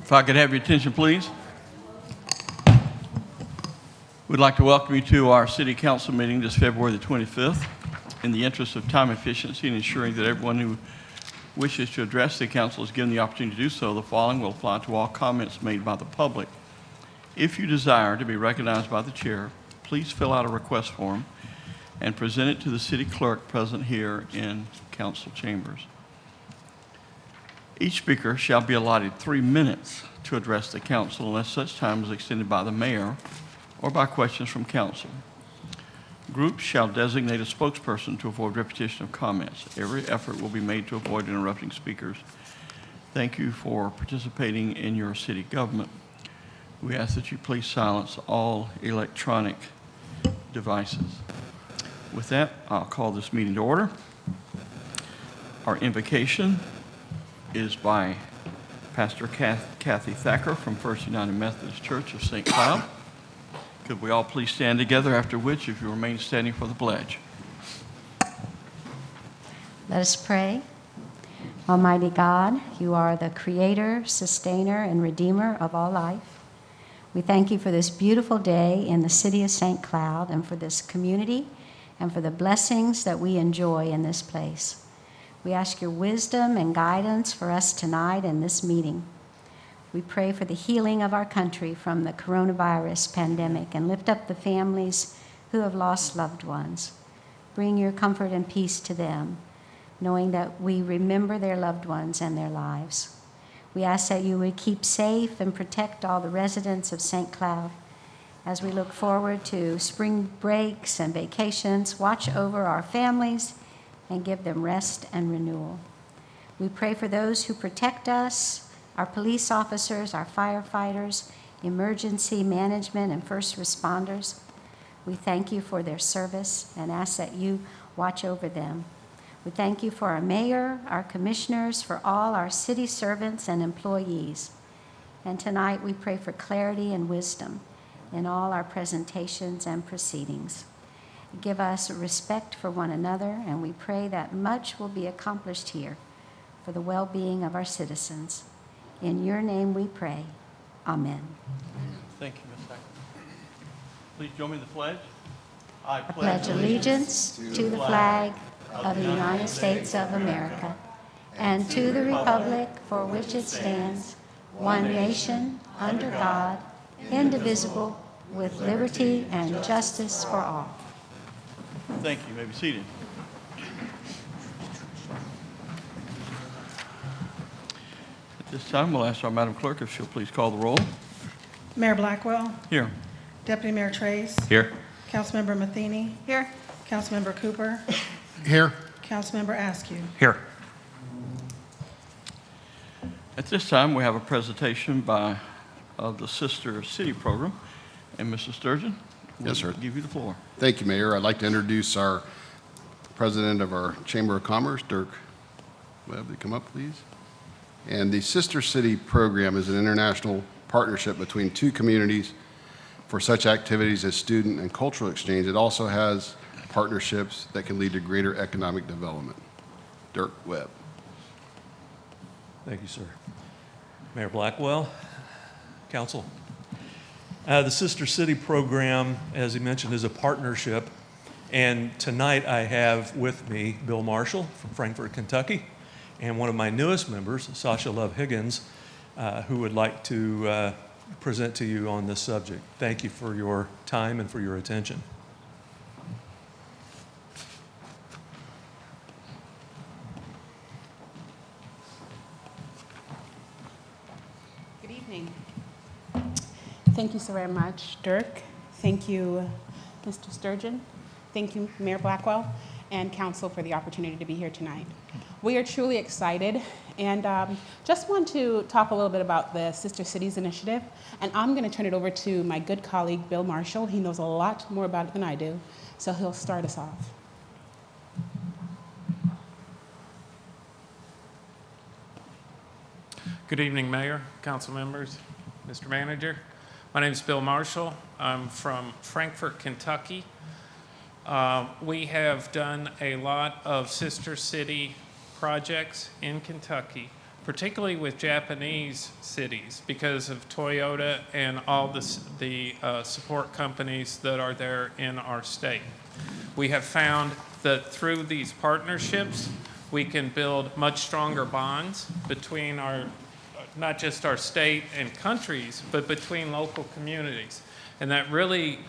If I could have your attention, please. We'd like to welcome you to our City Council meeting this February the 25th. In the interest of time efficiency and ensuring that everyone who wishes to address the council is given the opportunity to do so, the following will apply to all comments made by the public. If you desire to be recognized by the chair, please fill out a request form and present it to the city clerk present here in council chambers. Each speaker shall be allotted 3 minutes to address the council unless such time is extended by the mayor or by questions from council. Groups shall designate a spokesperson to avoid repetition of comments. Every effort will be made to avoid interrupting speakers. Thank you for participating in your city government. We ask that you please silence all electronic devices. With that, I'll call this meeting to order. Our invocation is by Pastor Kathy Thacker from First United Methodist Church of St. Cloud. Could we all please stand together, after which, if you remain standing for the pledge. Let us pray. Almighty God, you are the creator, sustainer, and redeemer of all life. We thank you for this beautiful day in the city of St. Cloud and for this community and for the blessings that we enjoy in this place. We ask your wisdom and guidance for us tonight in this meeting. We pray for the healing of our country from the coronavirus pandemic and lift up the families who have lost loved ones. Bring your comfort and peace to them, knowing that we remember their loved ones and their lives. We ask that you would keep safe and protect all the residents of St. Cloud. As we look forward to spring breaks and vacations, watch over our families and give them rest and renewal. We pray for those who protect us, our police officers, our firefighters, emergency management, and first responders. We thank you for their service and ask that you watch over them. We thank you for our mayor, our commissioners, for all our city servants and employees. And tonight we pray for clarity and wisdom in all our presentations and proceedings. Give us respect for one another, and we pray that much will be accomplished here for the well-being of our citizens. In your name we pray. Amen. Thank you, Ms. Thacker. Please join me in the pledge. I pledge allegiance to the flag of the United States of America and to the republic for which it stands, one nation, under God, indivisible, with liberty and justice for all. Thank you. You may be seated. At this time, we'll ask our Madam Clerk if she'll please call the roll. Mayor Blackwell. Here. Deputy Mayor Trace. Here. Councilmember Matheny. Here. Councilmember Cooper. Here. Councilmember Askew. Here. At this time, we have a presentation of the Sister City program. And Mr. Sturgeon, Yes, sir. I'll give you the floor. Thank you, Mayor. I'd like to introduce our president of our Chamber of Commerce, Dirk Webb, to come up, please. And the Sister City program is an international partnership between two communities for such activities as student and cultural exchange. It also has partnerships that can lead to greater economic development. Dirk Webb. Thank you, sir. Mayor Blackwell, council. The Sister City program, as he mentioned, is a partnership. And tonight I have with me Bill Marshall from Frankfort, Kentucky, and one of my newest members, Sasha Love Higgins, who would like to present to you on this subject. Thank you for your time and for your attention. Good evening. Thank you so very much, Dirk. Thank you, Mr. Sturgeon. Thank you, Mayor Blackwell, and Council for the opportunity to be here tonight. We are truly excited, and just want to talk a little bit about the Sister Cities Initiative, and I'm going to turn it over to my good colleague, Bill Marshall. He knows a lot more about it than I do, so he'll start us off. Good evening, Mayor, council members, Mr. Manager. My name is Bill Marshall. I'm from Frankfort, Kentucky. We have done a lot of sister city projects in Kentucky particularly with Japanese cities, because of Toyota and all the support companies that are there in our state. We have found that through these partnerships, we can build much stronger bonds between our, not just our state and countries, but between local communities. And that really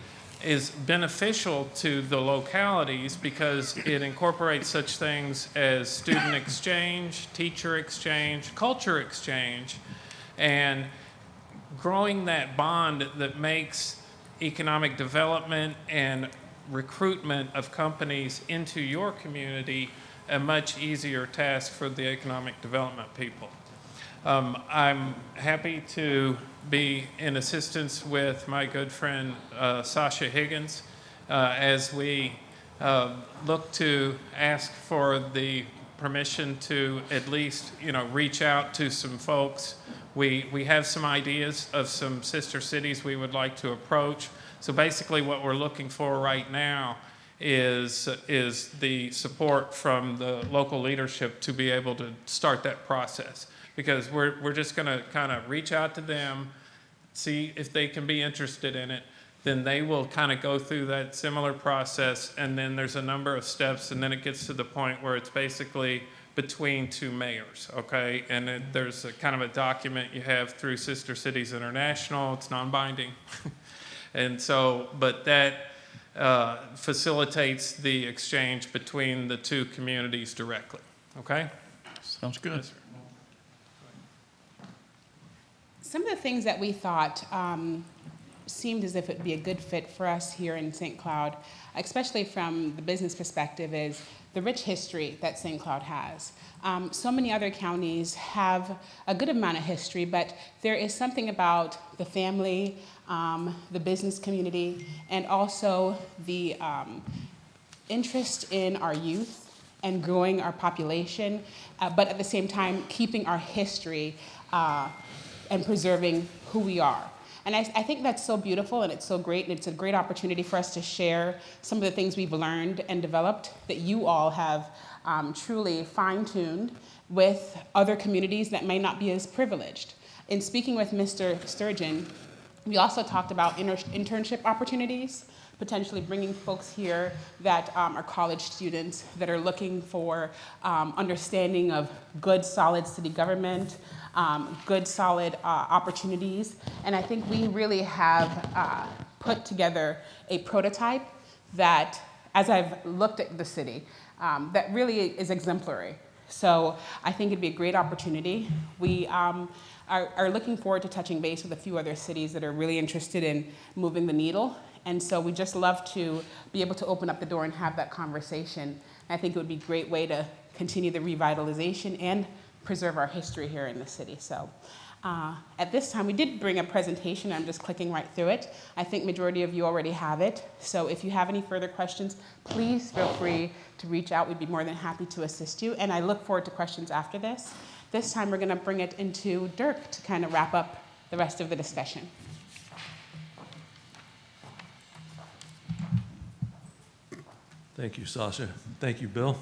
is beneficial to the localities because it incorporates such things as student exchange, teacher exchange, culture exchange, and growing that bond that makes economic development and recruitment of companies into your community a much easier task for the economic development people. I'm happy to be in assistance with my good friend Sasha Higgins as we look to ask for the permission to at least, reach out to some folks. We have some ideas of some sister cities we would like to approach. So basically what we're looking for right now is the support from the local leadership to be able to start that process. Because we're just going to kind of reach out to them, see if they can be interested in it. Then they will kind of go through that similar process, and then there's a number of steps, and then it gets to the point where it's basically between two mayors, okay? And then there's a kind of a document you have through Sister Cities International. It's non-binding. And so, but that facilitates the exchange between the two communities directly, okay? Sounds good. Yes, sir. Some of the things that we thought seemed as if it would be a good fit for us here in St. Cloud, especially from the business perspective, is the rich history that St. Cloud has. So many other counties have a good amount of history, but there is something about the family, the business community, and also the interest in our youth and growing our population, but at the same time keeping our history and preserving who we are. And I think that's so beautiful and it's so great, and it's a great opportunity for us to share some of the things we've learned and developed that you all have truly fine-tuned with other communities that may not be as privileged. In speaking with Mr. Sturgeon, we also talked about internship opportunities, potentially bringing folks here that are college students that are looking for understanding of good, solid city government, good, solid opportunities. And I think we really have put together a prototype that, as I've looked at the city, that really is exemplary. So I think it'd be a great opportunity. We are looking forward to touching base with a few other cities that are really interested in moving the needle. And so we just love to be able to open up the door and have that conversation. I think it would be a great way to continue the revitalization and preserve our history here in the city. So at this time, we did bring a presentation. I'm just clicking right through it. I think majority of you already have it. So if you have any further questions, please feel free to reach out. We'd be more than happy to assist you. And I look forward to questions after this. This time, we're going to bring it into Dirk to kind of wrap up the rest of the discussion. Thank you, Sasha. Thank you, Bill.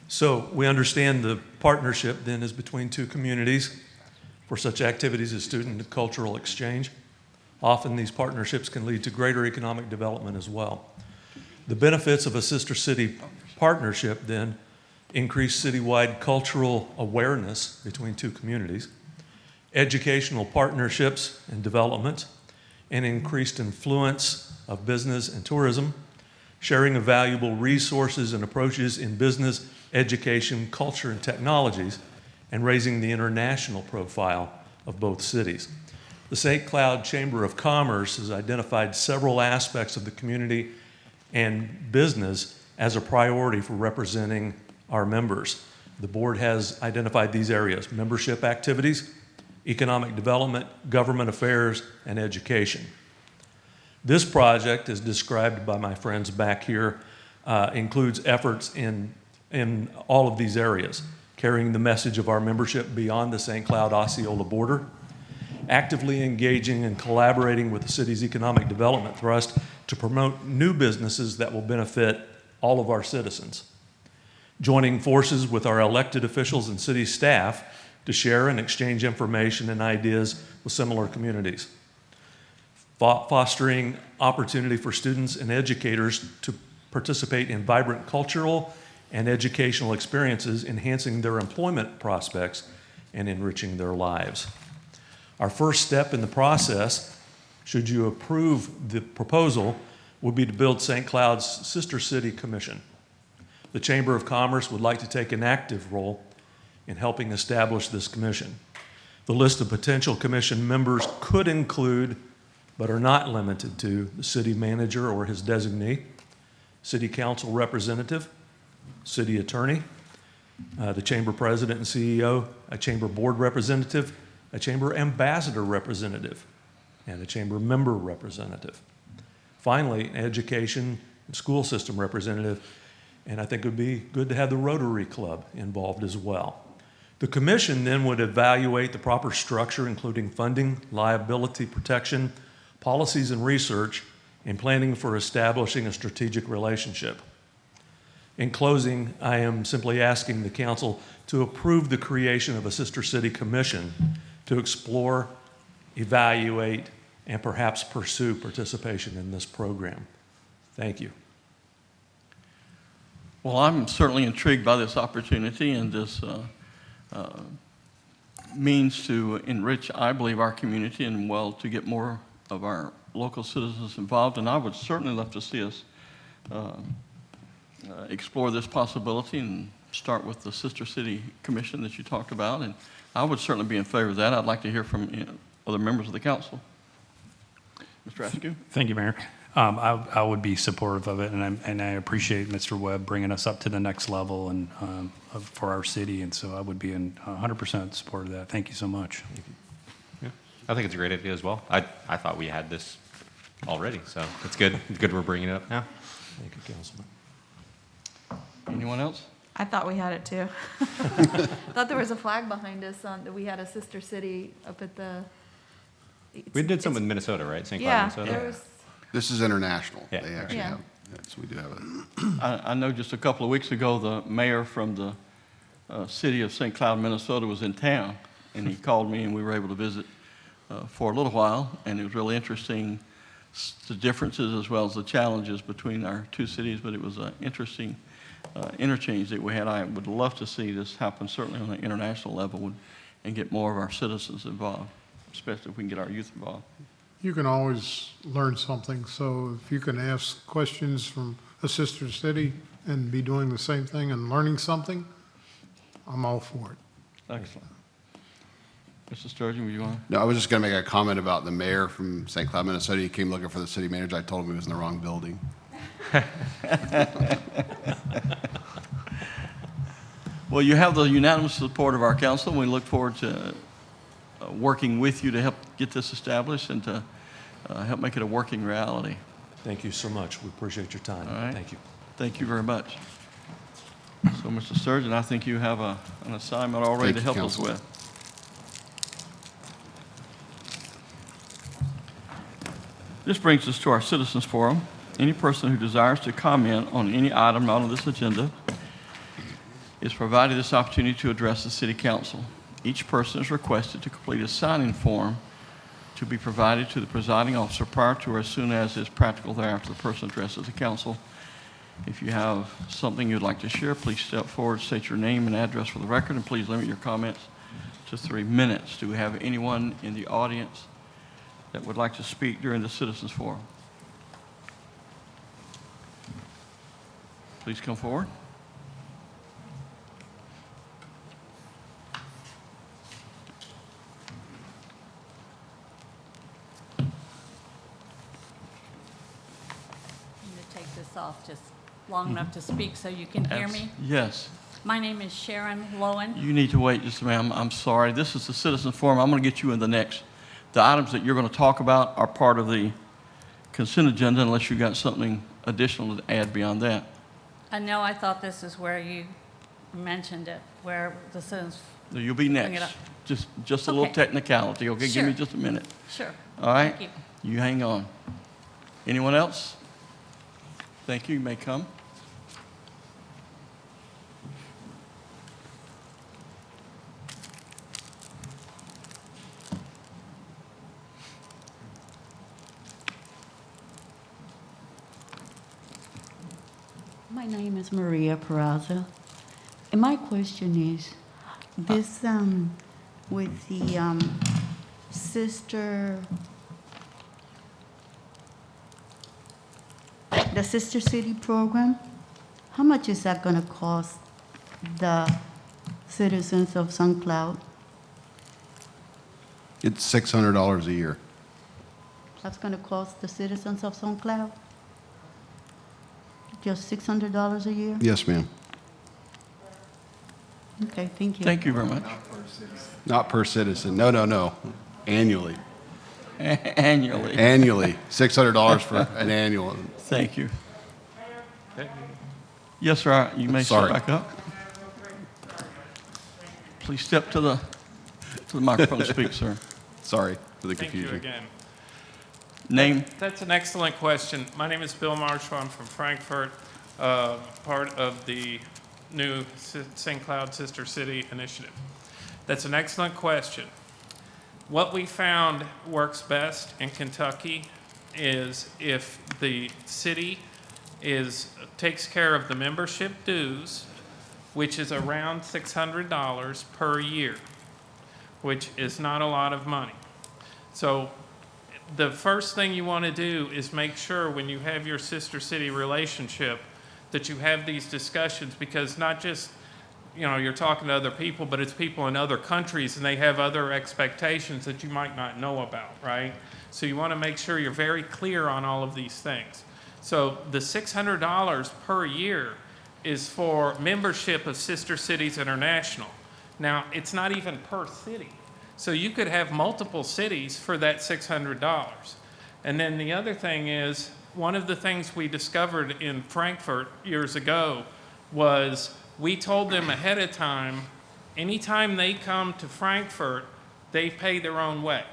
So we understand the partnership then is between two communities for such activities as student and cultural exchange. Often these partnerships can lead to greater economic development as well. The benefits of a sister city partnership then increase citywide cultural awareness between two communities, educational partnerships and development, and increased influence of business and tourism, sharing of valuable resources and approaches in business, education, culture, and technologies, and raising the international profile of both cities. The St. Cloud Chamber of Commerce has identified several aspects of the community and business as a priority for representing our members. The board has identified these areas: membership activities, economic development, government affairs, and education. This project, as described by my friends back here, includes efforts in all of these areas, carrying the message of our membership beyond the St. Cloud-Osceola border, actively engaging and collaborating with the city's economic development thrust to promote new businesses that will benefit all of our citizens, joining forces with our elected officials and city staff to share and exchange information and ideas with similar communities. Fostering opportunity for students and educators to participate in vibrant cultural and educational experiences, enhancing their employment prospects and enriching their lives. Our first step in the process, should you approve the proposal, would be to build St. Cloud's Sister City Commission. The Chamber of Commerce would like to take an active role in helping establish this commission. The list of potential commission members could include, but are not limited to, the city manager or his designee, city council representative, city attorney, the chamber president and CEO, a chamber board representative, a chamber ambassador representative, and a chamber member representative. Finally, an education and school system representative, and I think it would be good to have the Rotary Club involved as well. The commission then would evaluate the proper structure, including funding, liability protection, policies and research, and planning for establishing a strategic relationship. In closing, I am simply asking the council to approve the creation of a Sister City Commission to explore, evaluate, and perhaps pursue participation in this program. Thank you. Well, I'm certainly intrigued by this opportunity and this means to enrich, I believe, our community and, well, to get more of our local citizens involved. And I would certainly love to see us explore this possibility and start with the Sister City Commission that you talked about. And I would certainly be in favor of that. I'd like to hear from other members of the council. Mr. Askew? Thank you, Mayor. I would be supportive of it, and I appreciate Mr. Webb bringing us up to the next level and for our city, and so I would be in 100% support of that. Thank you so much. Yeah, I think it's a great idea as well. I thought we had this already, so it's good. It's good we're bringing it up now. Thank you, Councilman. Anyone else? I thought we had it too. Thought there was a flag behind us that we had a sister city up at the. We did some with Minnesota, right? St. Cloud, Yeah, Minnesota. there was. This is international. Yeah. They actually Yeah. have, so we do have it. I know just a couple of weeks ago, the mayor from the city of St. Cloud, Minnesota was in town, and he called me, and we were able to visit for a little while, and it was really interesting, the differences as well as the challenges between our two cities, but it was an interesting interchange that we had. I would love to see this happen, certainly on an international level, and get more of our citizens involved, especially if we can get our youth involved. You can always learn something, so if you can ask questions from a sister city and be doing the same thing and learning something, I'm all for it. Excellent. Mr. Sturgeon, would you want to? No, I was just going to make a comment about the mayor from St. Cloud, Minnesota. He came looking for the city manager. I told him he was in the wrong building. Well, you have the unanimous support of our council, and we look forward to working with you to help get this established and to help make it a working reality. Thank you so much. We appreciate your time. All right. Thank you. Thank you very much. So, Mr. Sturgeon, I think you have an assignment already to Thank you, help us Council. with. This brings us to our citizens forum. Any person who desires to comment on any item not on this agenda is provided this opportunity to address the city council. Each person is requested to complete a sign-in form to be provided to the presiding officer prior to or as soon as is practical thereafter the person addresses the council. If you have something you'd like to share, please step forward, state your name and address for the record, and please limit your comments to 3 minutes. Do we have anyone in the audience that would like to speak during the citizens forum? Please come forward. I'm going to take this off just long enough to speak so you can hear me. Yes. My name is Sharon Lowen. You need to wait just a minute. I'm sorry. This is the citizen forum. I'm going to get you in the next. The items that you're going to talk about are part of the consent agenda unless you got something additional to add beyond that. I know I thought this is where you mentioned it, where the citizens. You'll be Bring it next. up. Just a little Okay. technicality, okay? Give me Sure. just a minute. Sure. All right? Thank you. You hang on. Anyone else? Thank you. You may come. My name is Maria Peraza, and my question is, this, with the, Sister City program, how much is that gonna cost the citizens of St. Cloud? It's $600 a year. That's gonna cost the citizens of St. Cloud? Just $600 a year? Yes, ma'am. Okay, thank you. Thank you very much. Not per citizen. No, no, no. Annually. Annually. Annually. $600 for an annual. Thank you. Yes, sir, you may step Sorry. back up. Please step to the microphone to speak, sir. Sorry for the Thank you confusion. again. Name? That's an excellent question. My name is Bill Marshall. I'm from Frankfurt, part of the new St. Cloud Sister City initiative. That's an excellent question. What we found works best in Kentucky is if the city takes care of the membership dues, which is around $600 per year, which is not a lot of money. So the first thing you want to do is make sure when you have your sister city relationship that you have these discussions, because not just, you know, you're talking to other people, but it's people in other countries and they have other expectations that you might not know about, right? So you want to make sure you're very clear on all of these things. So the $600 per year is for membership of Sister Cities International. Now, it's not even per city. So you could have multiple cities for that $600. And then the other thing is, one of the things we discovered in Frankfurt years ago was we told them ahead of time, anytime they come to Frankfurt, they pay their own way.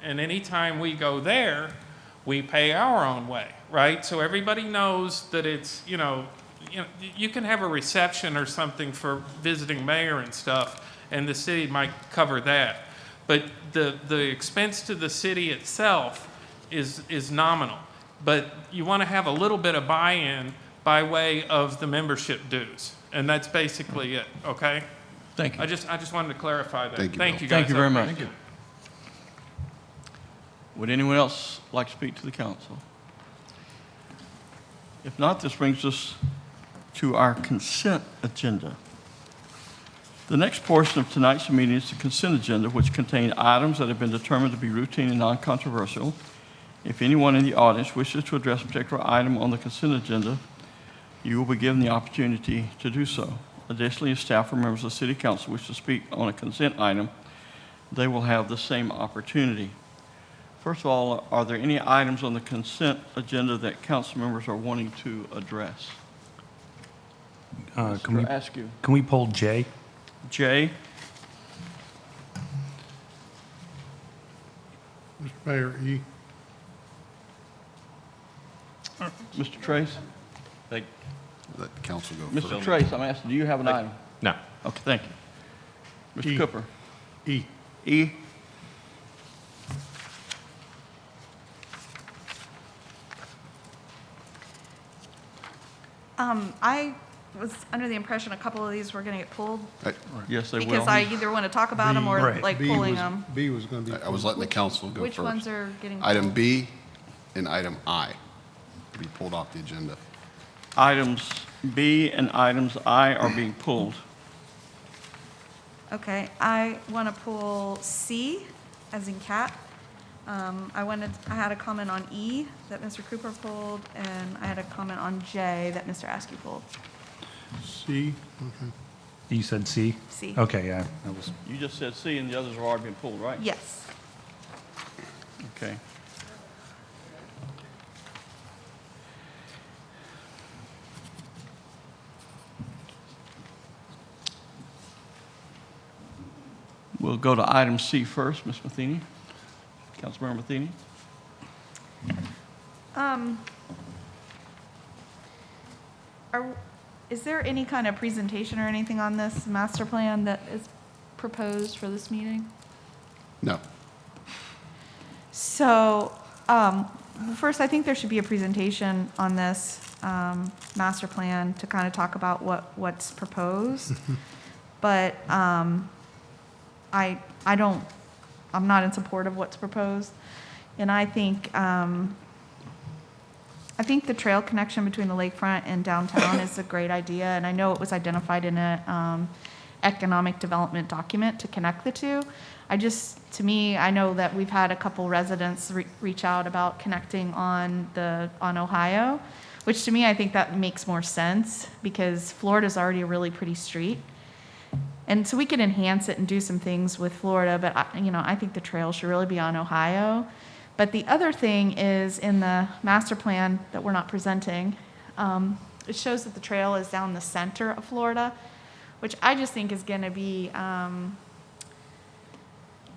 And anytime we go there, we pay our own way, right? So everybody knows that it's, you know, you can have a reception or something for visiting mayor and stuff, and the city might cover that. But the expense to the city itself is nominal. But you want to have a little bit of buy-in by way of the membership dues. And that's basically it, okay? Thank you. I just wanted to clarify that. Thank you, Thank Bill. you, guys. Thank you I very much. appreciate it. Would anyone else like to speak to the council? If not, this brings us to our consent agenda. The next portion of tonight's meeting is the consent agenda, which contain items that have been determined to be routine and non-controversial. If anyone in the audience wishes to address a particular item on the consent agenda, you will be given the opportunity to do so. Additionally, if staff or members of the city council wish to speak on a consent item, they will have the same opportunity. First of all, are there any items on the consent agenda that council members are wanting to address? Can we poll J? Jay? Mr. Mayor, E. Mr. Trace? Let council go Mr. first. Trace, I'm asking, do you have an item? No. Okay, thank you. Mr. E. Cooper? E. E? I was under the impression a couple of these were going to get pulled Yes, they will. because I either want to talk about them or Right. like B pulling was- them. B was going to be. I was letting the council go Which first. ones are getting Item pulled? B and item I to be pulled off the agenda. Items B and items I are being pulled. Okay, I want to pull C, as in cat. I had a comment on E that Mr. Cooper pulled, and I had a comment on J that Mr. Askew pulled. C, okay. You said C? C. Okay, yeah, that was, You just said C and the others have already been pulled, right? Yes. Okay. We'll go to item C first, Ms. Matheny. Councilmember Matheny. Is there any kind of presentation or anything on this master plan that is proposed for this meeting? No. So, first, I think there should be a presentation on this. master plan to kind of talk about what's proposed. But I'm not in support of what's proposed. And I think the trail connection between the lakefront and downtown is a great idea, and I know it was identified in a economic development document to connect the two. To me, I know that we've had a couple residents reach out about connecting on Ohio, which to me, I think that makes more sense because Florida's already a really pretty street. And so we could enhance it and do some things with Florida, but I think the trail should really be on Ohio. But the other thing is in the master plan that we're not presenting, it shows that the trail is down the center of Florida, which I just think is going to be,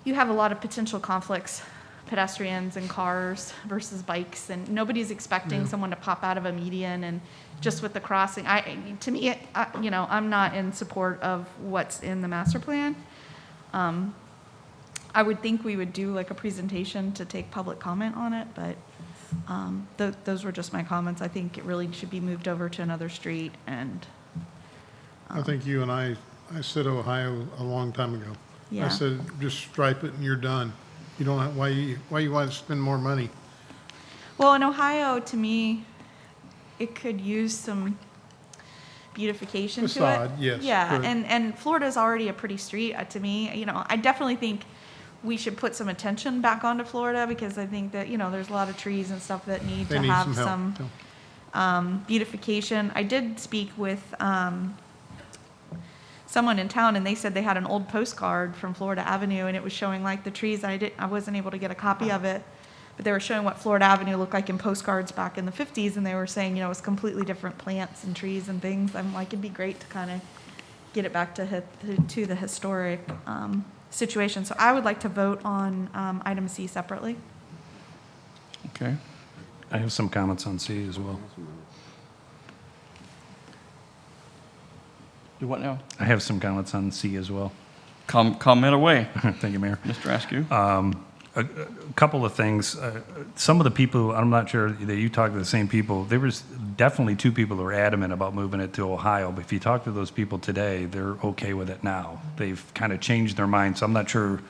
you have a lot of potential conflicts, pedestrians and cars versus bikes, and nobody's expecting someone to pop out of a median and just with the crossing. I'm not in support of what's in the master plan. I would think we would do like a presentation to take public comment on it, but those were just my comments. I think it really should be moved over to another street. And I think you and I said Ohio a long time ago. Yeah. I said, just stripe it and you're done. You don't have, why you want to spend more money? well, in Ohio, to me, it could use some beautification Facade, to it. yes, Yeah, good. and Florida's already a pretty street to me. I definitely think we should put some attention back onto Florida because I think that, there's a lot of trees and stuff that need They to need have some help, some beautification. I did speak with someone in town, and they said they had an old postcard from Florida Avenue, and it was showing like the trees. I wasn't able to get a copy of it, but they were showing what Florida Avenue looked like in postcards back in the 50s, and they were saying, it was completely different plants and trees and things. I'm like, it'd be great to kind of get it back to the historic situation. So I would like to vote on item C separately. Okay. I have some comments on C as well. Do what now? I have some comments on C as well. Comment away, Thank you, Mayor. Mr. Askew. A couple of things. Some of the people, I'm not sure that you talked to the same people. There was definitely two people that were adamant about moving it to Ohio, but if you talk to those people today, they're okay with it now. They've kind of changed their mind, so I'm not sure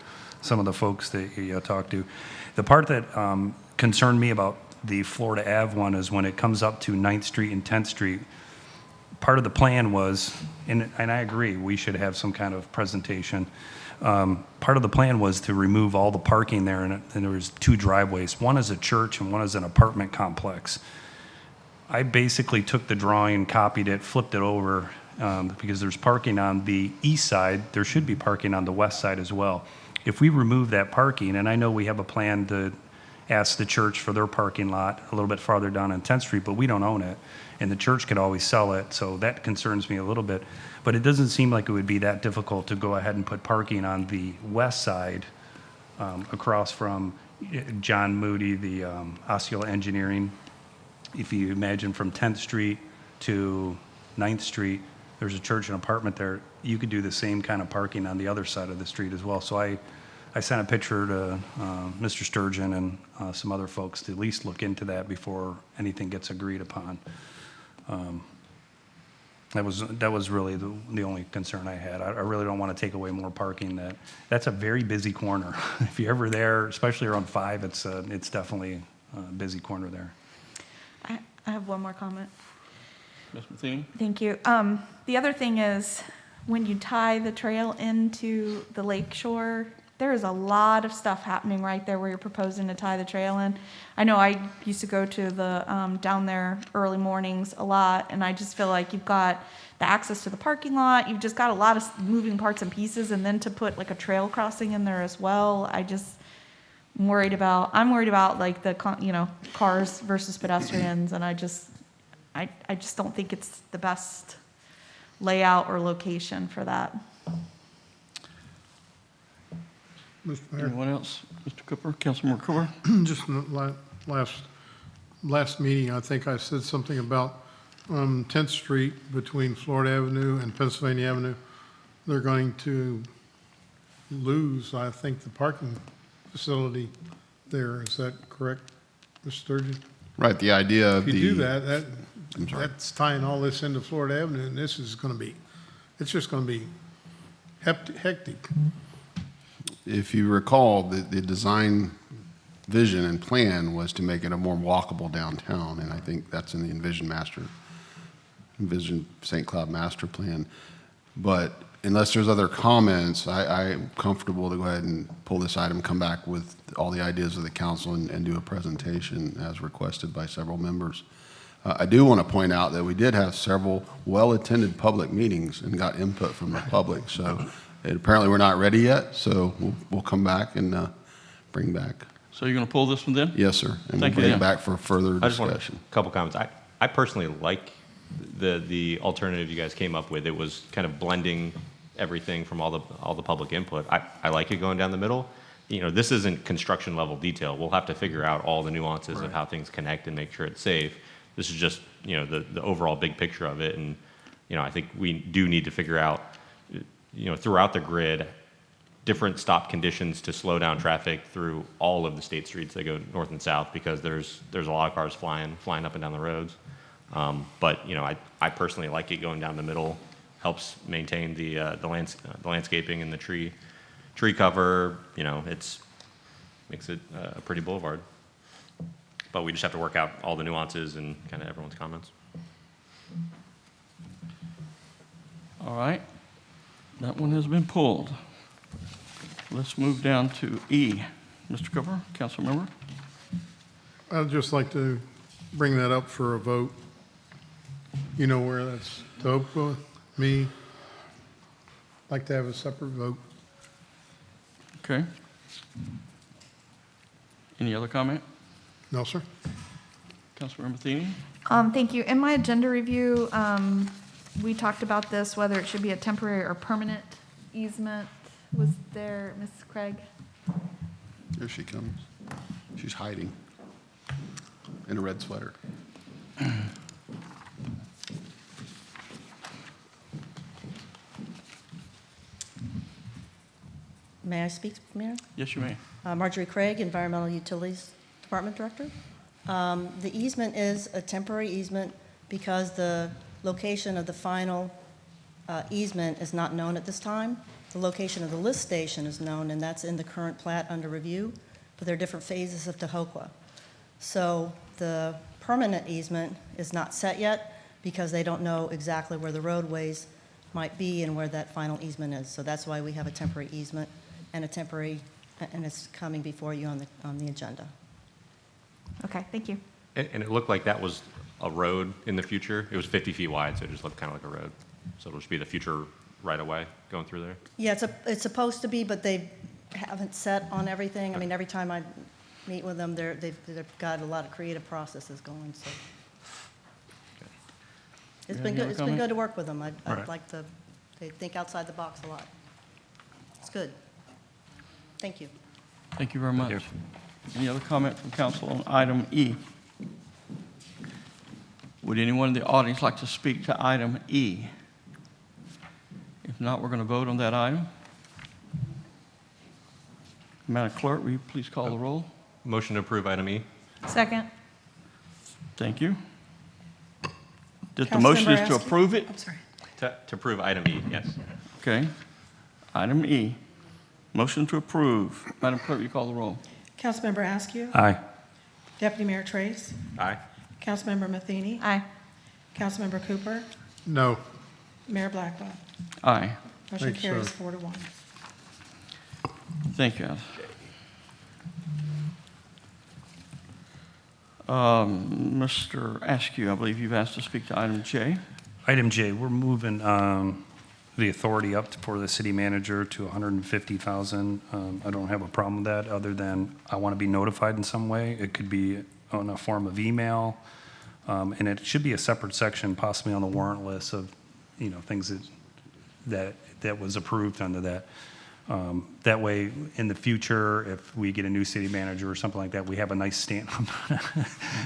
some of the folks that you talked to. The part that concerned me about the Florida Ave one is when it comes up to 9th Street and 10th Street, part of the plan was, and I agree, we should have some kind of presentation. Part of the plan was to remove all the parking there, and there was two driveways. One is a church and one is an apartment complex. I basically took the drawing, copied it, flipped it over, because there's parking on the east side. There should be parking on the west side as well. If we remove that parking, and I know we have a plan to ask the church for their parking lot a little bit farther down on 10th Street, but we don't own it, and the church could always sell it, so that concerns me a little bit. But it doesn't seem like it would be that difficult to go ahead and put parking on the west side, across from John Moody, the Osceola Engineering. If you imagine from 10th Street to 9th Street, there's a church and apartment there. You could do the same kind of parking on the other side of the street as well. So I sent a picture to Mr. Sturgeon and some other folks to at least look into that before anything gets agreed upon. That was really the only concern I had. I really don't want to take away more parking. That's a very busy corner. If you're ever there, especially around 5, it's definitely a busy corner there. I have one more comment. Ms. Matheny? Thank you. The other thing is, when you tie the trail into the lake shore, there is a lot of stuff happening right there where you're proposing to tie the trail in. I know I used to go to the down there early mornings a lot, and I just feel like you've got the access to the parking lot. You've just got a lot of moving parts and pieces, and then to put like a trail crossing in there as well. I'm worried about like the cars versus pedestrians, and I just don't think it's the best layout or location for that. Mr. Mayor, Anyone else? Mr. Cooper? Councilmember Cooper? just in the last meeting, I think I said something about 10th Street between Florida Avenue and Pennsylvania Avenue. They're going to lose, I think, the parking facility there. Is that correct, Mr. Sturgeon? Right, the idea of If you do the that I'm sorry. That's tying all this into Florida Avenue, and this is going to be, it's just going to be hectic. If you recall, the design vision and plan was to make it a more walkable downtown, and I think that's in the Envision St. Cloud master plan. But unless there's other comments, I'm comfortable to go ahead and pull this item, come back with all the ideas of the council and do a presentation as requested by several members. I do want to point out that we did have several well-attended public meetings and got input from the public. So apparently we're not ready yet, so we'll come back and bring back. So you're going to pull this one then? Yes, sir. And we'll Thank you, bring it Dan. back for further I just want discussion. a couple comments. I personally like the alternative you guys came up with. It was kind of blending everything from all the public input. I like it going down the middle. You know, this isn't construction level detail. We'll have to figure out all the nuances of how things connect and make sure it's safe. This is just, you know, the overall big picture of it. And, you know, I think we do need to figure out, you know, throughout the grid, different stop conditions to slow down traffic through all of the state streets that go north and south, because there's a lot of cars flying up and down the roads. But, you know, I personally like it going down the middle. Helps maintain the landscaping and the tree cover. You know, makes it a pretty boulevard. But we just have to work out all the nuances and kind of everyone's comments. All right. That one has been pulled. Let's move down to E. Mr. Cooper, council member. I'd just like to bring that up for a vote. You know where that's to Oakville, me. Like to have a separate vote. Okay. Any other comment? No, sir. Councilmember Matheny? Thank you. In my agenda review, we talked about this, whether it should be a temporary or permanent easement. Was there, Ms. Craig? Here she comes. She's hiding in a red sweater. May I speak, Mayor? Yes, you may. Marjorie Craig, Environmental Utilities Department Director. The easement is a temporary easement because the location of the final easement is not known at this time. The location of the lift station is known, and that's in the current plat under review, but there are different phases of Tehokwa. So the permanent easement is not set yet because they don't know exactly where the roadways might be and where that final easement is. So that's why we have a temporary easement and it's coming before you on the agenda. Okay, thank you. And it looked like that was a road in the future. It was 50 feet wide, so it just looked kind of like a road. So it'll just be the future right-of-way going through there? Yeah, it's supposed to be, but they haven't set on everything. I mean, every time I meet with them, they've got a lot of creative processes going, so. It's been good, it's been good to work with them. I'd like to, they think outside the box a lot. It's good. Thank you. Thank you very much. Any other comment from council on item E? Would anyone in the audience like to speak to item E? If not, we're going to vote on that item. Madam Clerk, will you please call the roll? Motion to approve item E. Second. Thank you. The motion is to approve it? I'm sorry. To approve item E, yes. Okay. Item E. Motion to approve. Madam Clerk, will you call the roll? Councilmember Askew. Aye. Deputy Mayor Trace. Aye. Councilmember Matheny. Aye. Councilmember Cooper. No. Mayor Blackwell. Aye. Motion Thanks, carries sir. 4-1. Thank you. Mr. Askew, I believe you've asked to speak to item J. Item J, we're moving the authority up for the city manager to 150,000. I don't have a problem with that, other than I want to be notified in some way. It could be on a form of email, and it should be a separate section, possibly on the warrant list of, you know, things that was approved under that. That way, in the future, if we get a new city manager or something like that, we have a nice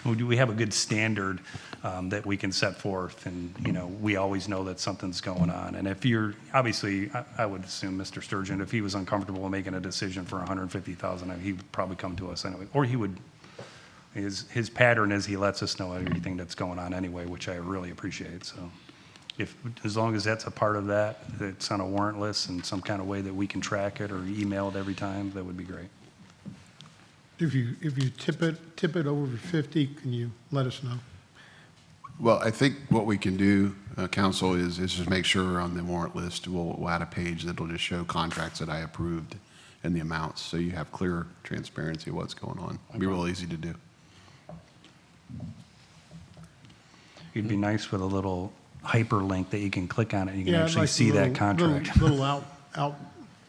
we have a good standard that we can set forth, and, you know, we always know that something's going on. And if you're, obviously, I would assume Mr. Sturgeon, if he was uncomfortable making a decision for 150,000, he'd probably come to us anyway, or he would his pattern is he lets us know everything that's going on anyway, which I really appreciate. So as long as that's a part of that, it's on a warrant list in some kind of way that we can track it or email it every time, that would be great. If you tip it over 50, can you let us know? Well, I think what we can do, council, is just make sure on the warrant list, we'll add a page that'll just show contracts that I approved and the amounts, so you have clear transparency of what's going on. It'd be real easy to do. It'd be nice with a little hyperlink that you can click on it and you can Yeah, I'd actually like see a that contract. Little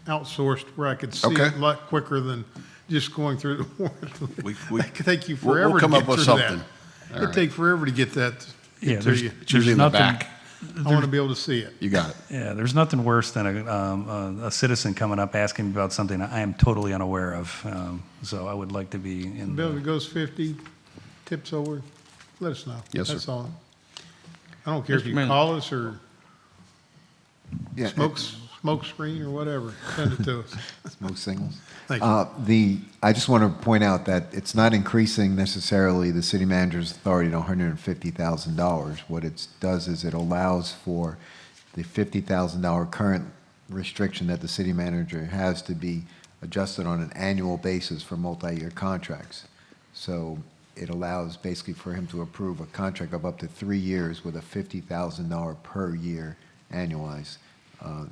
outsourced where I could see Okay. it a lot quicker than just going through the warrant. We- It could take you we'll forever to come get up with through that. something. All It'd right. take forever to get that Yeah, to there's, you. It's usually in the back. I want to be able to see it. You got it. Yeah, there's nothing worse than a citizen coming up asking me about something I am totally unaware of. So I would like to be in. Bill, if it goes 50, tips over, let us know. Yes, sir. That's all. I don't care if Mr. you Manning. call us or Yeah, smoke screen or whatever. Send it to us. smoke signals. Thank you. I just want to point out that it's not increasing necessarily the city manager's authority to $150,000. What it does is it allows for the $50,000 current restriction that the city manager has to be adjusted on an annual basis for multi-year contracts. So it allows basically for him to approve a contract of up to 3 years with a $50,000 per year annualized.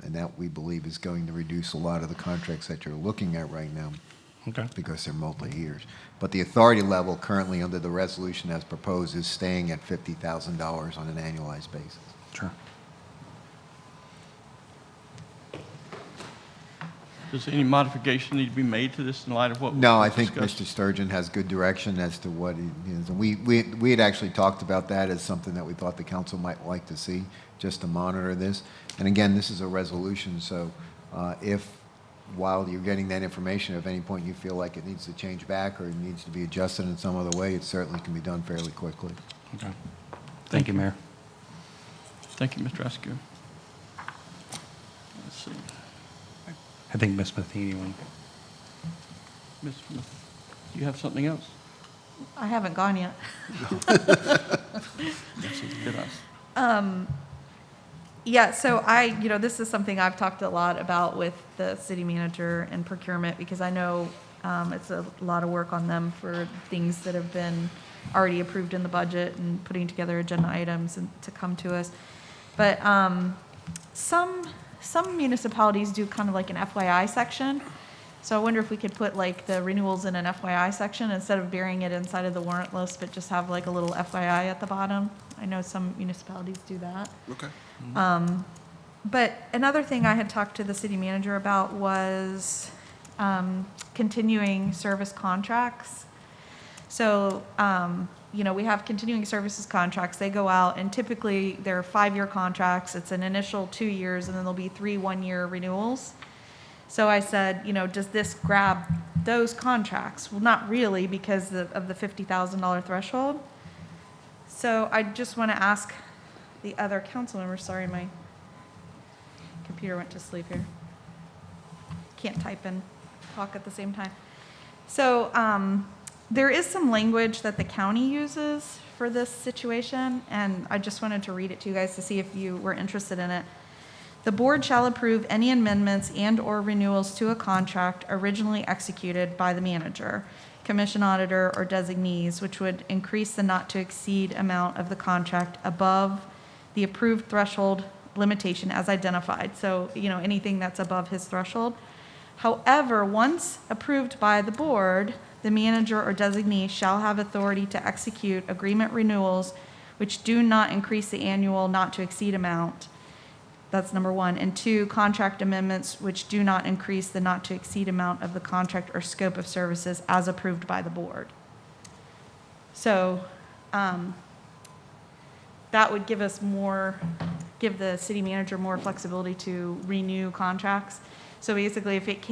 And that, we believe, is going to reduce a lot of the contracts that you're looking at right now. Okay. Because they're multi-years. But the authority level currently under the resolution as proposed is staying at $50,000 on an annualized basis. Sure. Does any modification need to be made to this in light of what? No, I was think discussed? Mr. Sturgeon has good direction as to what he is. And we had actually talked about that as something that we thought the council might like to see, just to monitor this. And again, this is a resolution, so if, while you're getting that information, if at any point you feel like it needs to change back or it needs to be adjusted in some other way, it certainly can be done fairly quickly. Okay. Thank you, Mayor. Thank you, Mr. Askew. Let's see. I think Ms. Matheny went. Ms. Smith, do you have something else? I haven't gone yet. Get us. Yeah, so this is something I've talked a lot about with the city manager and procurement, because I know it's a lot of work on them for things that have been already approved in the budget and putting together agenda items and to come to us. But some municipalities do kind of like an FYI section. So I wonder if we could put like the renewals in an FYI section instead of burying it inside of the warrant list, but just have like a little FYI at the bottom. I know some municipalities do that. Okay. But another thing I had talked to the city manager about was continuing service contracts. So, we have continuing services contracts. They go out, and typically they're 5-year contracts. It's an initial 2 years, and then there'll be 3 one-year renewals. So I said, does this grab those contracts? Well, not really, because of the $50,000 threshold. So I just want to ask the other council members, sorry, my computer went to sleep here. Can't type and talk at the same time. So there is some language that the county uses for this situation, and I just wanted to read it to you guys to see if you were interested in it. The board shall approve any amendments and/or renewals to a contract originally executed by the manager, commission auditor, or designees, which would increase the not-to-exceed amount of the contract above the approved threshold limitation as identified. So, anything that's above his threshold. However, once approved by the board, the manager or designee shall have authority to execute agreement renewals which do not increase the annual not-to-exceed amount. That's number 1. And 2, contract amendments which do not increase the not-to-exceed amount of the contract or scope of services as approved by the board. So that would give the city manager more flexibility to renew contracts. So basically, if it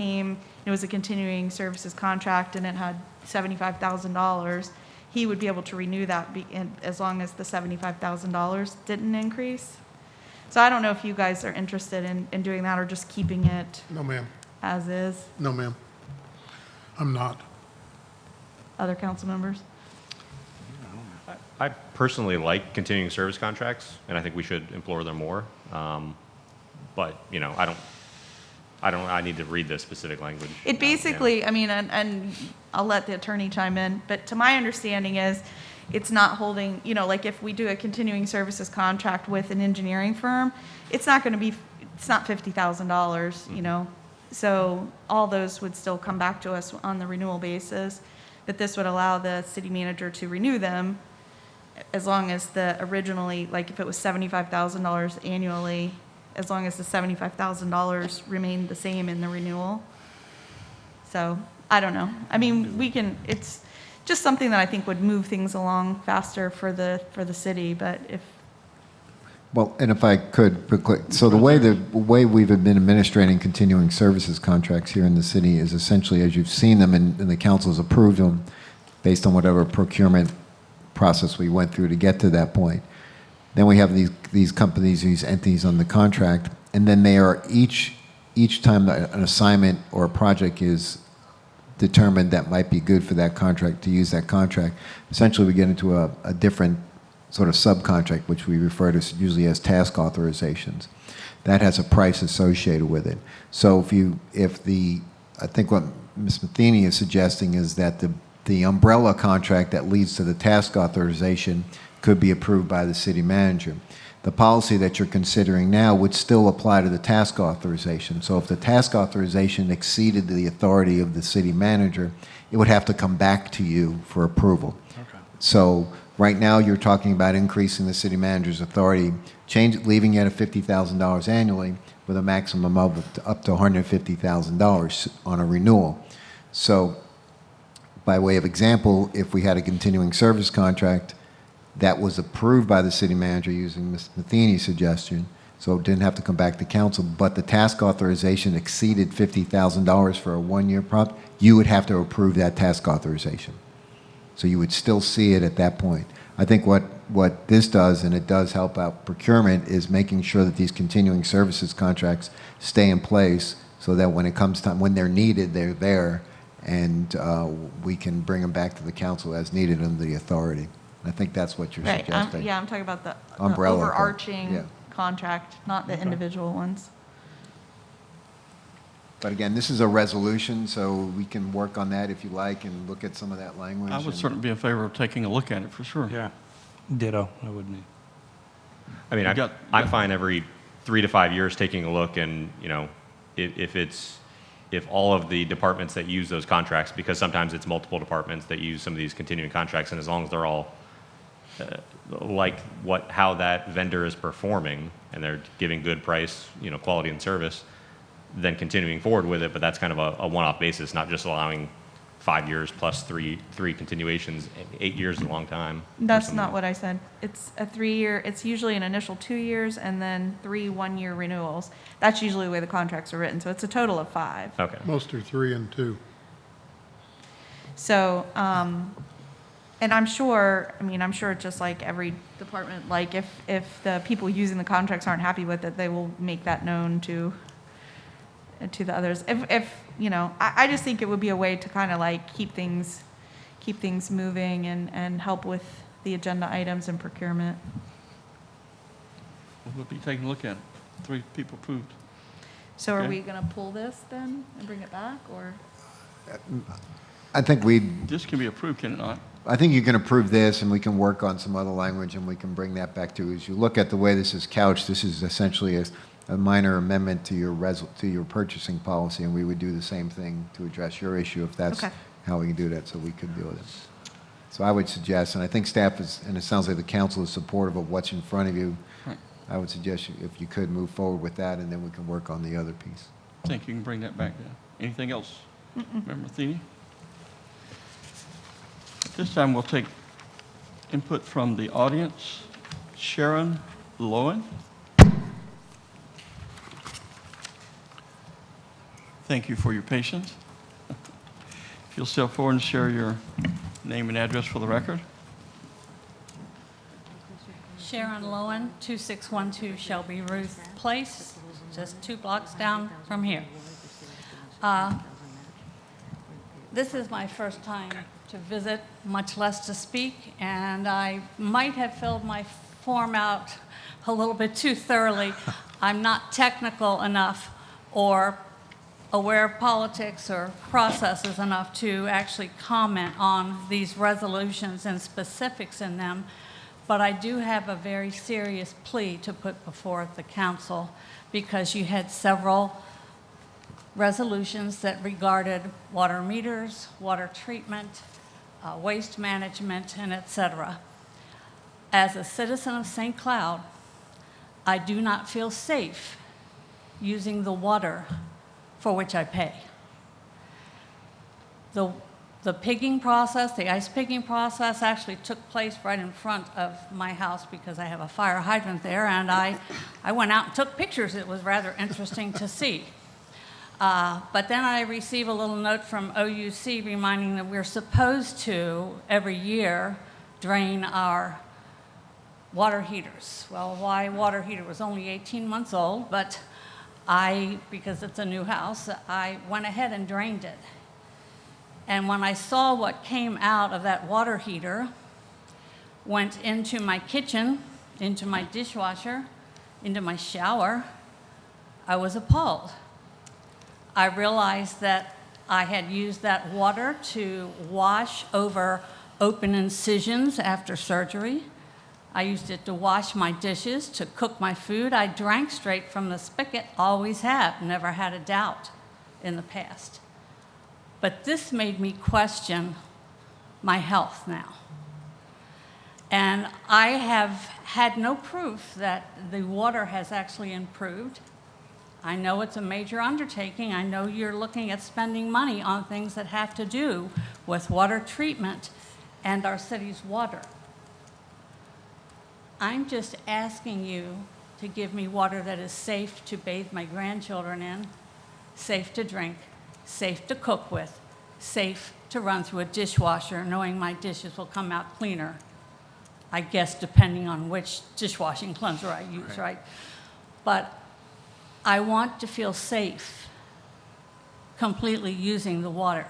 was a continuing services contract and it had $75,000, he would be able to renew that as long as the $75,000 didn't increase. So I don't know if you guys are interested in doing that or just keeping it No, ma'am. as is. No, ma'am. I'm not. Other council members? I personally like continuing service contracts, and I think we should implore them more. But, you know, I need to read the specific language. It basically, I mean, and I'll let the attorney chime in, but to my understanding is, it's not holding, you know, like if we do a continuing services contract with an engineering firm, it's not going to be, it's not $50,000, you know? So all those would still come back to us on the renewal basis, but this would allow the city manager to renew them as long as the originally, like if it was $75,000 annually, as long as the $75,000 remained the same in the renewal. So, I don't know. I mean, we can, it's just something that I think would move things along faster for the city, but if, Well, and if I could, so the way we've been administrating continuing services contracts here in the city is essentially, as you've seen them and the council's approved them based on whatever procurement process we went through to get to that point. Then we have these companies, these entities on the contract, and then they are each time that an assignment or a project is determined that might be good for that contract, to use that contract, essentially we get into a different sort of subcontract, which we refer to usually as task authorizations. That has a price associated with it. So I think what Ms. Matheny is suggesting is that the umbrella contract that leads to the task authorization could be approved by the city manager. The policy that you're considering now would still apply to the task authorization. So if the task authorization exceeded the authority of the city manager, it would have to come back to you for approval. Okay. So right now you're talking about increasing the city manager's authority, leaving it at $50,000 annually with a maximum of up to $150,000 on a renewal. So by way of example, if we had a continuing service contract that was approved by the city manager using Ms. Matheny's suggestion, so it didn't have to come back to council, but the task authorization exceeded $50,000 for a one-year project, you would have to approve that task authorization. So you would still see it at that point. I think what this does, and it does help out procurement, is making sure that these continuing services contracts stay in place so that when it comes time, when they're needed, they're there, and we can bring them back to the council as needed under the authority. I think that's what you're right, suggesting. I'm talking about the Umbrella overarching yeah. contract, not the individual ones. But again, this is a resolution, so we can work on that if you like and look at some of that language. I would and- certainly be in favor of taking a look at it for sure. Yeah. Ditto, I would be. I mean, I'm fine every 3 to 5 years taking a look, and you know, if all of the departments that use those contracts, because sometimes it's multiple departments that use some of these continuing contracts, and as long as they're all like how that vendor is performing and they're giving good price, you know, quality and service, then continuing forward with it. But that's kind of a one-off basis, not just allowing 5 years plus three continuations. 8 years is a long time. That's not what I said. It's a 3-year, it's usually an initial 2 years and then 3 one-year renewals. That's usually the way the contracts are written, so it's a total of 5. Okay. Most are 3 and 2. So, and I'm sure just like every department, like if the people using the contracts aren't happy with it, they will make that known to the others. If you know, I just think it would be a way to kind of like keep things moving and help with the agenda items and procurement. We'll be taking a look at it. 3 people approved. So are Okay. we going to pull this then and bring it back, or? I think This can be approved, can it not? I think you can approve this, and we can work on some other language, and we can bring that back to, as you look at the way this is couched, this is essentially a minor amendment to your purchasing policy, and we would do the same thing to address your issue if that's Okay. how we can do that, so we could deal with it. So I would suggest, and I think staff is, and it sounds like the council is supportive of what's in front of you, Right. I would suggest if you could move forward with that, and then we can work on the other piece. I think you can bring that back now. Anything else? Member Matheny? At this time, we'll take input from the audience. Sharon Lowen. Thank you for your patience. If you'll step forward and share your name and address for the record. Sharon Lowen, 2612 Shelby Ruth Place, just 2 blocks down from here. This is my first time to visit, much less to speak, and I might have filled my form out a little bit too thoroughly. I'm not technical enough or aware of politics or processes enough to actually comment on these resolutions and specifics in them, but I do have a very serious plea to put before the council because you had several resolutions that regarded water meters, water treatment, waste management, and et cetera. As a citizen of St. Cloud, I do not feel safe using the water for which I pay. The pigging process, the ice pigging process actually took place right in front of my house because I have a fire hydrant there, and I went out and took pictures. It was rather interesting to see. But then I receive a little note from OUC reminding that we're supposed to, every year, drain our water heaters. Well, my water heater was only 18 months old, but because it's a new house, I went ahead and drained it. And when I saw what came out of that water heater, went into my kitchen, into my dishwasher, into my shower, I was appalled. I realized that I had used that water to wash over open incisions after surgery. I used it to wash my dishes, to cook my food. I drank straight from the spigot, always have, never had a doubt in the past. But this made me question my health now. And I have had no proof that the water has actually improved. I know it's a major undertaking. I know you're looking at spending money on things that have to do with water treatment and our city's water. I'm just asking you to give me water that is safe to bathe my grandchildren in, safe to drink, safe to cook with, safe to run through a dishwasher, knowing my dishes will come out cleaner. I guess depending on which dishwashing cleanser I use, right? But I want to feel safe completely using the water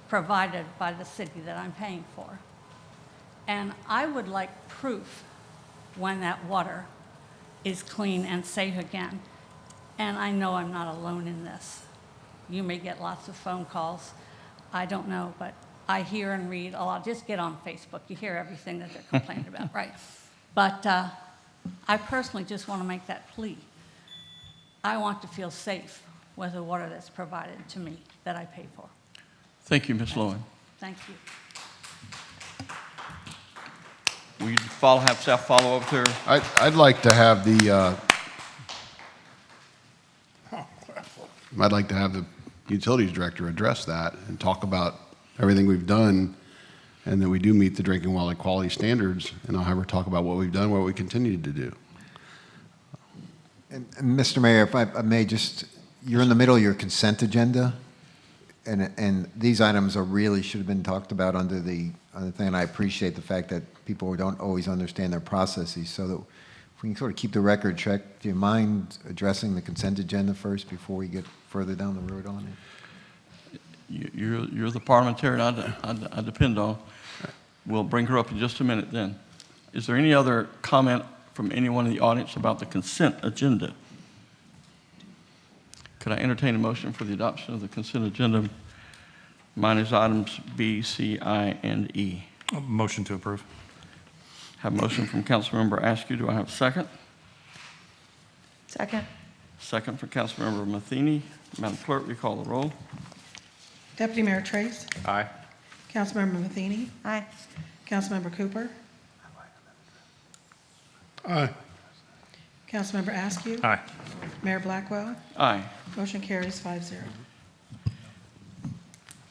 provided by the city that I'm paying for. And I would like proof when that water is clean and safe again. And I know I'm not alone in this. You may get lots of phone calls. I don't know, but I hear and read a lot. Just get on Facebook. You hear everything that they're complaining about, right? But I personally just want to make that plea. I want to feel safe with the water that's provided to me that I pay for. Thank you, Ms. Lowen. Thank you. Will you have staff follow up there? I'd like to have the utilities director address that and talk about everything we've done and that we do meet the drinking water quality standards, and I'll have her talk about what we've done, what we continue to do. And Mr. Mayor, if I may just, you're in the middle of your consent agenda, and these items really should have been talked about under the thing, and I appreciate the fact that people don't always understand their processes, so that if we can sort of keep the record check, do you mind addressing the consent agenda first before we get further down the road on it? You're the parliamentarian I depend on. We'll bring her up in just a minute then. Is there any other comment from anyone in the audience about the consent agenda? Could I entertain a motion for the adoption of the consent agenda minus items B, C, I, and E? A motion to approve. Have a motion from Councilmember Askew. Do I have a second? Second. Second for Councilmember Matheny. Madam Clerk, will you call the roll? Deputy Mayor Trace. Aye. Councilmember Matheny. Aye. Councilmember Cooper. Aye. Councilmember Askew. Aye. Mayor Blackwell. Aye. Motion carries 5-0.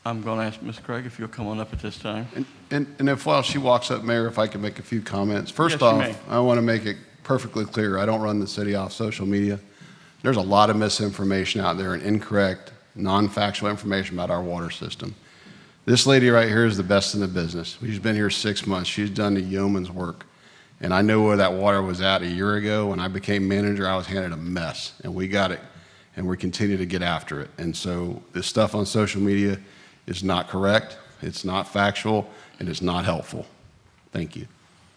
I'm going to ask Ms. Craig if you'll come on up at this time. And if while she walks up, Mayor, if I could make a few comments. First Yes, you off, may. I want to make it perfectly clear, I don't run the city off social media. There's a lot of misinformation out there and incorrect, non-factual information about our water system. This lady right here is the best in the business. She's been here 6 months. She's done the yeoman's work. And I know where that water was at a year ago. When I became manager, I was handed a mess, and we got it, and we continue to get after it. And so this stuff on social media is not correct, it's not factual, and it's not helpful. Thank you.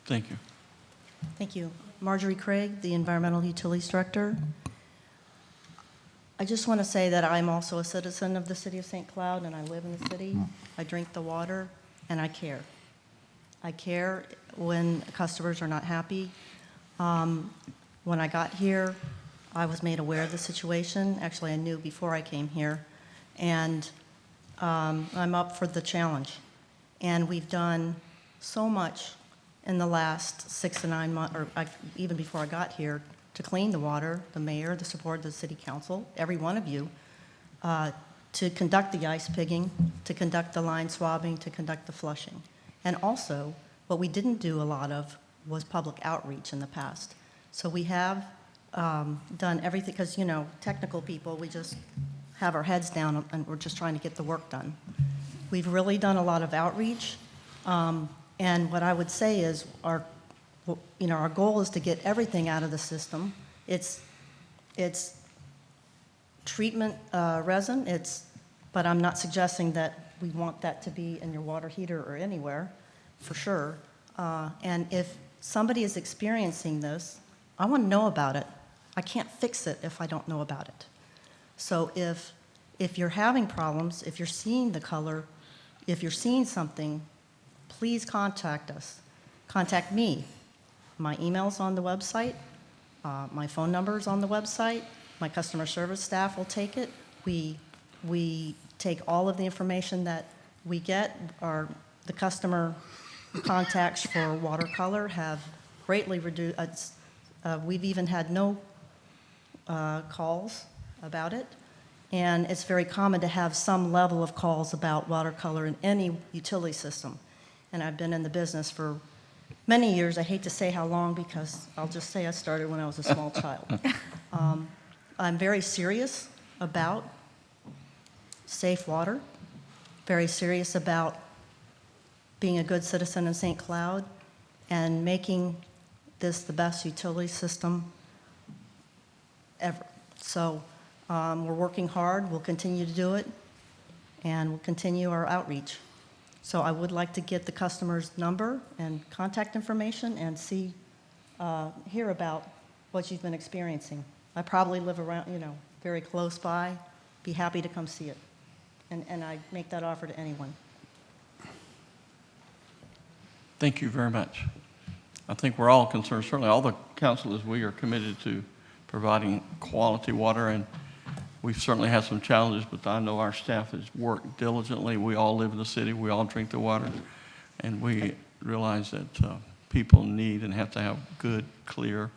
Thank you. Thank you. Marjorie Craig, the Environmental Utilities Director. I just want to say that I'm also a citizen of the city of St. Cloud, and I live in the city. I drink the water, and I care. I care when customers are not happy. When I got here, I was made aware of the situation. Actually, I knew before I came here, and I'm up for the challenge. And we've done so much in the last 6 to 9 months, or even before I got here, to clean the water, the mayor, the support of the city council, every one of you, to conduct the ice pigging, to conduct the line swabbing, to conduct the flushing. And also, what we didn't do a lot of was public outreach in the past. So we have done everything, because, you know, technical people, we just have our heads down and we're just trying to get the work done. We've really done a lot of outreach. And what I would say is our goal is to get everything out of the system. It's treatment resin, but I'm not suggesting that we want that to be in your water heater or anywhere, for sure. And if somebody is experiencing this, I want to know about it. I can't fix it if I don't know about it. So if you're having problems, if you're seeing the color, if you're seeing something, please contact us. Contact me. My email's on the website. My phone number's on the website. My customer service staff will take it. We take all of the information that we get. The customer contacts for watercolor have greatly reduced. We've even had no calls about it. And it's very common to have some level of calls about watercolor in any utility system. And I've been in the business for many years. I hate to say how long, because I'll just say I started when I was a small child. I'm very serious about safe water, very serious about being a good citizen in St. Cloud and making this the best utility system ever. So we're working hard. We'll continue to do it, and we'll continue our outreach. So I would like to get the customer's number and contact information and hear about what you've been experiencing. I probably live around, very close by. Be happy to come see it. And I make that offer to anyone. Thank you very much. I think we're all concerned, certainly all the councilors, we are committed to providing quality water, and we've certainly had some challenges, but I know our staff has worked diligently. We all live in the city, we all drink the water, and we realize that people need and have to have good, clear,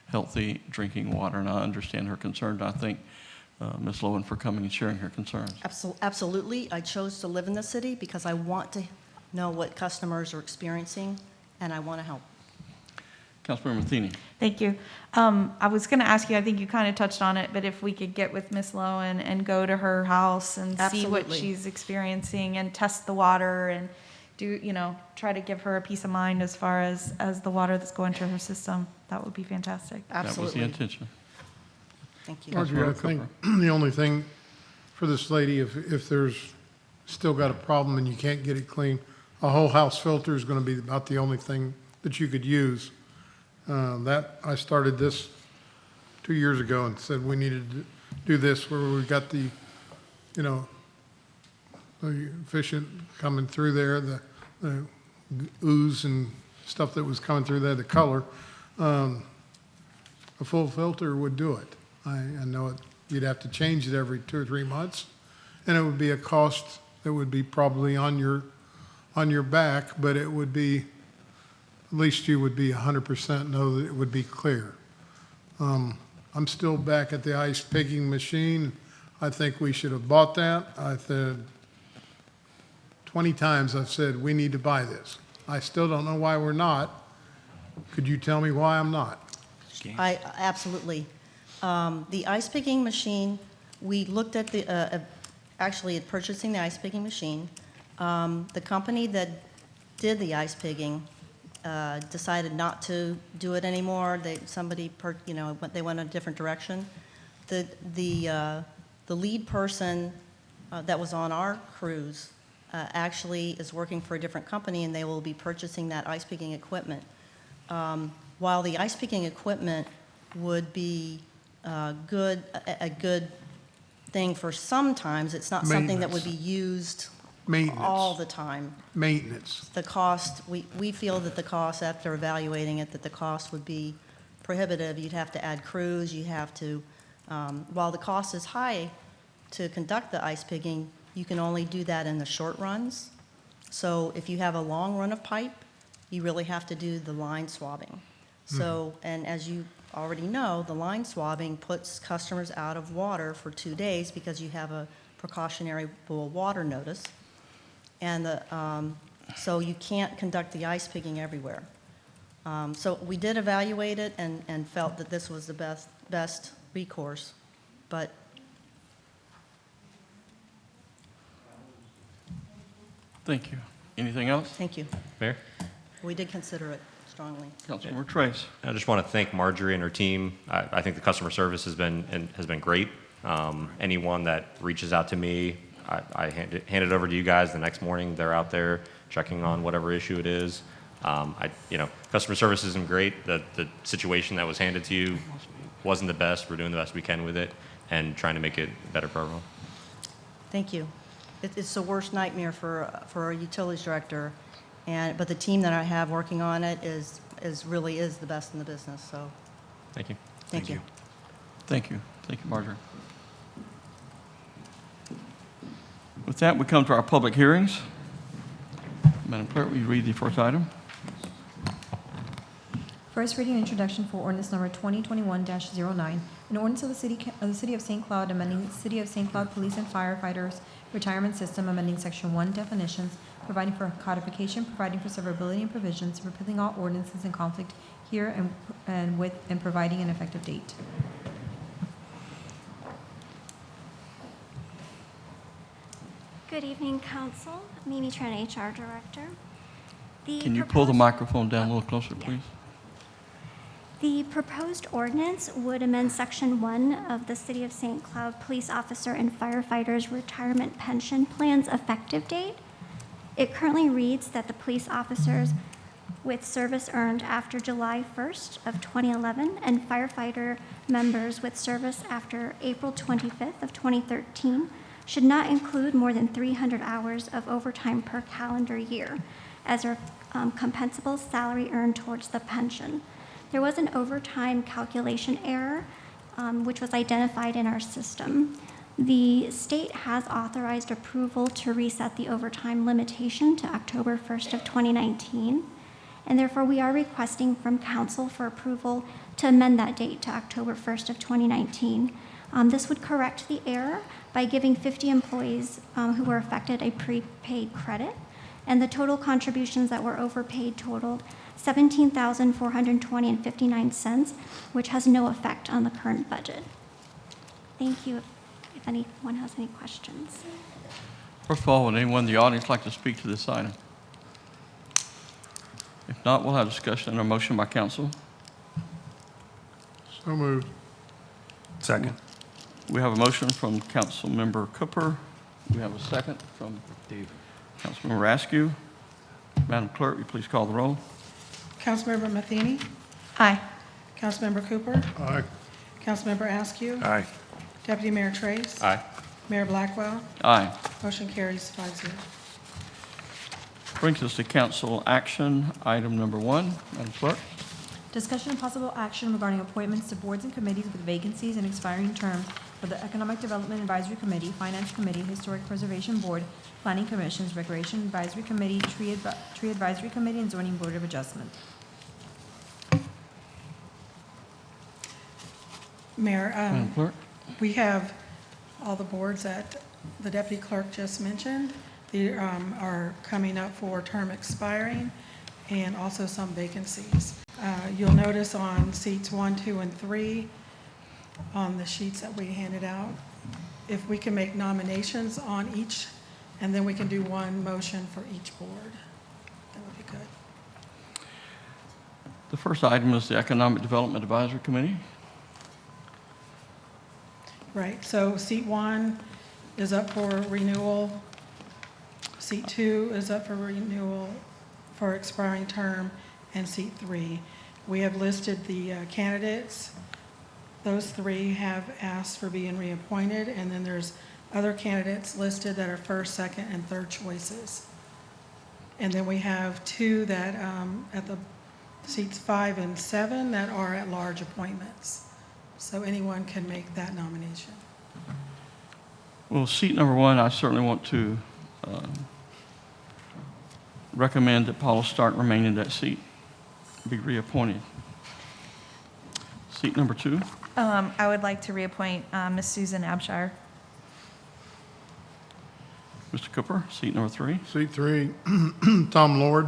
healthy drinking water, and I understand her concerns. I thank Ms. Lowen for coming and sharing her concerns. Absolutely. I chose to live in the city because I want to know what customers are experiencing, and I want to help. Councilmember Matheny. Thank you. I was going to ask you, I think you kind of touched on it, but if we could get with Ms. Lowen and go to her house and see what Absolutely. she's experiencing and test the water and try to give her a peace of mind as far as the water that's going to her system, that would be fantastic. Absolutely. That was the intention. Thank you. Marjorie, I think the only thing for this lady, if there's still got a problem and you can't get it clean, a whole house filter is going to be about the only thing that you could use. I started this 2 years ago and said we needed to do this where we got the efficient coming through there, the ooze and stuff that was coming through there, the color. A full filter would do it. I know you'd have to change it every 2 or 3 months, and it would be a cost that would be probably on your back, but it would be, at least you would be 100% know that it would be clear. I'm still back at the ice picking machine. I think we should have bought that. I said 20 times I've said we need to buy this. I still don't know why we're not. Could you tell me why I'm not? Absolutely. The ice picking machine, we looked at actually at purchasing the ice picking machine. The company that did the ice picking decided not to do it anymore. They went a different direction. The lead person that was on our crews actually is working for a different company, and they will be purchasing that ice picking equipment. While the ice picking equipment would be a good thing for sometimes, it's not something that would be used all the time. Maintenance. The cost, we feel that the cost, after evaluating it, that the cost would be prohibitive. You'd have to add crews, you have to, while the cost is high to conduct the ice picking, you can only do that in the short runs. So if you have a long run of pipe, you really have to do the line swabbing. So, and as you already know, the line swabbing puts customers out of water for 2 days because you have a precautionary boil water notice. And so you can't conduct the ice picking everywhere. So we did evaluate it and felt that this was the best recourse, but Thank you. Anything else? thank you. Mayor? We did consider it strongly. Councilmember Trace. I just want to thank Marjorie and her team. I think the customer service has been great. Anyone that reaches out to me, I hand it over to you guys the next morning. They're out there checking on whatever issue it is. Customer service isn't great. The situation that was handed to you wasn't the best. We're doing the best we can with it and trying to make it a better program. Thank you. It's the worst nightmare for a utilities director, but the team that I have working on it is really the best in the business, so Thank you. thank you. Thank you. Thank you, Marjorie. With that, we come to our public hearings. Madam Clerk, will you read the first item? First reading and introduction for ordinance number 2021-09, an ordinance of the City of St. Cloud amending the City of St. Cloud Police and Firefighters Retirement System, amending Section 1 definitions, providing for codification, providing for severability and provisions, repealing all ordinances in conflict here and providing an effective date. Good evening, Council. Mimi Tran, HR Director. Can you pull the microphone down a little closer, please? The proposed ordinance would amend Section 1 of the City of St. Cloud Police Officer and Firefighters Retirement Pension Plan's effective date. It currently reads that the police officers with service earned after July 1st of 2011 and firefighter members with service after April 25th of 2013 should not include more than 300 hours of overtime per calendar year as a compensable salary earned towards the pension. There was an overtime calculation error, which was identified in our system. The state has authorized approval to reset the overtime limitation to October 1st of 2019, and therefore we are requesting from Council for approval to amend that date to October 1st of 2019. This would correct the error by giving 50 employees who were affected a prepaid credit, and the total contributions that were overpaid totaled $17,420.59, which has no effect on the current budget. Thank you. If anyone has any questions. First of all, would anyone in the audience like to speak to this item? If not, we'll have discussion and a motion by council. So moved. Second. We have a motion from Councilmember Cooper. We have a second from Councilmember Askew. Madam Clerk, will you please call the roll? Councilmember Matheny? Aye. Councilmember Cooper? Aye. Councilmember Askew? Aye. Deputy Mayor Trace? Aye. Mayor Blackwell? Aye. Motion carries 5-0. Brings us to council action, item number 1. Madam Clerk. Discussion and possible action regarding appointments to boards and committees with vacancies and expiring terms for the Economic Development Advisory Committee, Finance Committee, Historic Preservation Board, Planning Commissions, Recreation Advisory Committee, Tree Advisory Committee, and Zoning Board of Adjustment. Mayor, Madam Clerk. we have all the boards that the deputy clerk just mentioned. They are coming up for term expiring and also some vacancies. You'll notice on seats 1, 2, and 3 on the sheets that we handed out, if we can make nominations on each, and then we can do one motion for each board, that would be good. The first item is the Economic Development Advisory Committee. Right, so seat 1 is up for renewal. Seat 2 is up for renewal for expiring term, and Seat 3. We have listed the candidates. Those 3 have asked for being reappointed, and then there's other candidates listed that are first, second, and third choices. And then we have 2 that, at the seats 5 and 7, that are at-large appointments. So anyone can make that nomination. Well, seat number 1, I certainly want to recommend that Paula Stark remain in that seat, be reappointed. Seat number 2, I would like to reappoint Ms. Susan Abshire. Mr. Cooper. Seat number 3, Seat 3, Tom Lord.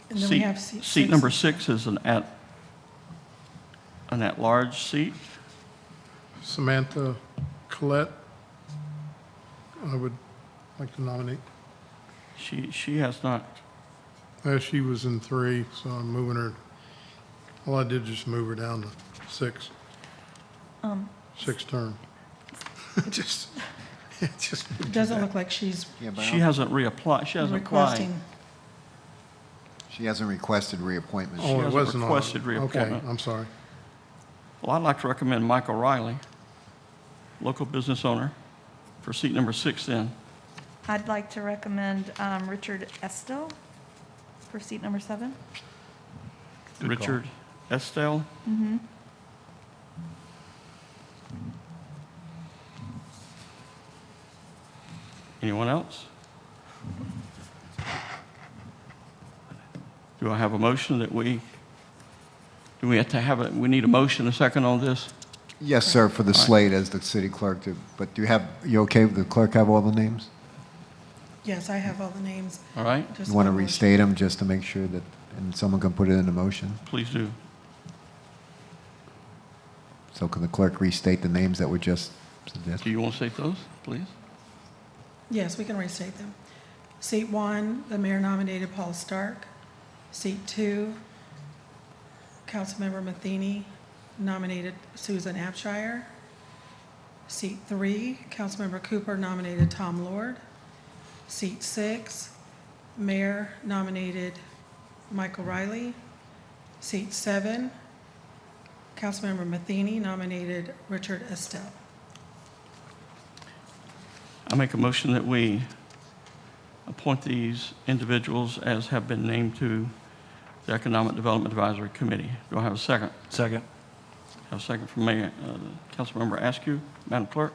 And then we have seat seat 6. number 6 is an at-large seat. Samantha Collette. I would like to nominate. She has not. She was in 3, so I'm moving her. All I did just move her down to 6. 6 term. It just It doesn't look like she's She hasn't reapplied. She hasn't applied. requesting. She hasn't requested reappointment. She Oh, it hasn't wasn't on. requested Okay, reappointment. I'm sorry. Well, I'd like to recommend Michael Riley, local business owner, for seat number 6 then. I'd like to recommend Richard Estelle for seat number 7. Good call. Richard Estelle. Mm-hmm. Anyone else? Do I have a motion that we have to have we need a motion, a second on this? Yes, sir, for the All right. slate as the city clerk. But you okay with the clerk have all the names? Yes, I have all the names. All right, Just You want to one motion. restate them just to make sure that, and someone can put it in the motion? please do. So can the clerk restate the names that were just Do suggested? you want to state those, please? Yes, we can restate them. Seat 1, the mayor nominated Paul Stark. Seat 2, Councilmember Matheny nominated Susan Abshire. Seat 3, Councilmember Cooper nominated Tom Lord. Seat 6, mayor nominated Michael Riley. Seat 7, Councilmember Matheny nominated Richard Estelle. I make a motion that we appoint these individuals as have been named to the Economic Development Advisory Committee. Do I have a second? Second. Have a second from Mayor, Councilmember Askew. Madam Clerk?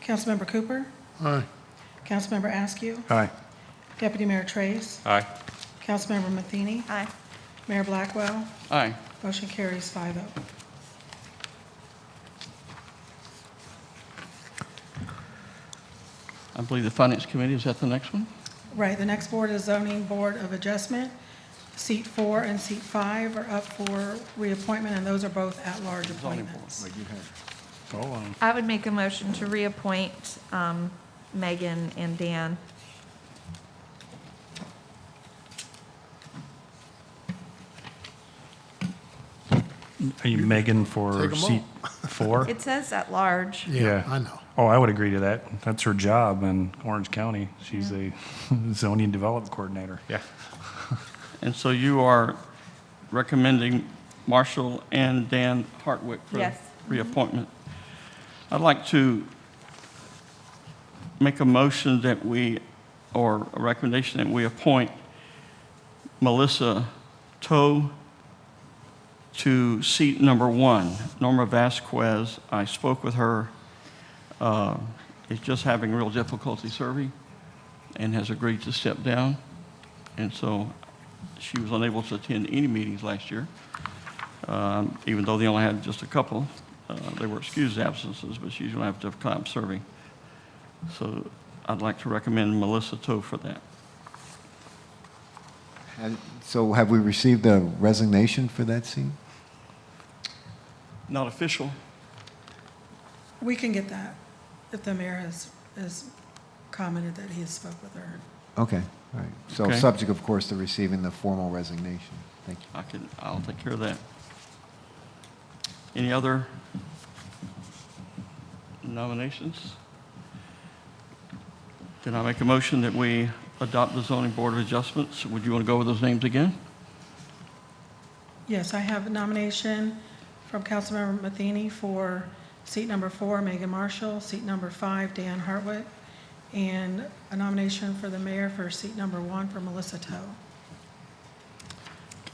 Councilmember Cooper? Aye. Councilmember Askew? Aye. Deputy Mayor Trace? Aye. Councilmember Matheny? Aye. Mayor Blackwell? Aye. Motion carries 5-0. I believe the Finance Committee, is that the next one? Right, the next board is Zoning Board of Adjustment. Seat 4 and Seat 5 are up for reappointment, and those are both at-large appointments. I would make a motion to reappoint Megan and Dan. Are you Megan for Take 'em seat 4? It says at large. Yeah, I know. Oh, I would agree to that. That's her job in Orange County. She's a zoning development coordinator. Yeah. And so you are recommending Marshall and Dan Hartwick for Yes. reappointment. I'd like to make a motion that or a recommendation that we appoint Melissa Toe to seat number 1. Norma Vasquez, I spoke with her, is just having real difficulty serving and has agreed to step down. And so she was unable to attend any meetings last year, even though they only had just a couple. They were excused absences, but she's going to have a difficult time serving. So I'd like to recommend Melissa Toe for that. So have we received a resignation for that seat? Not official. We can get that if the mayor has commented that he has spoke with her. Okay, all right. So Okay. subject, of course, to receiving the formal resignation. Thank you. I'll take care of that. Any other nominations? Then I make a motion that we adopt the zoning board of adjustments. Would you want to go over those names again? Yes, I have a nomination from Councilmember Matheny for seat number 4, Megan Marshall, seat number 5, Dan Hartwick, and a nomination for the mayor for seat number 1 for Melissa Toe.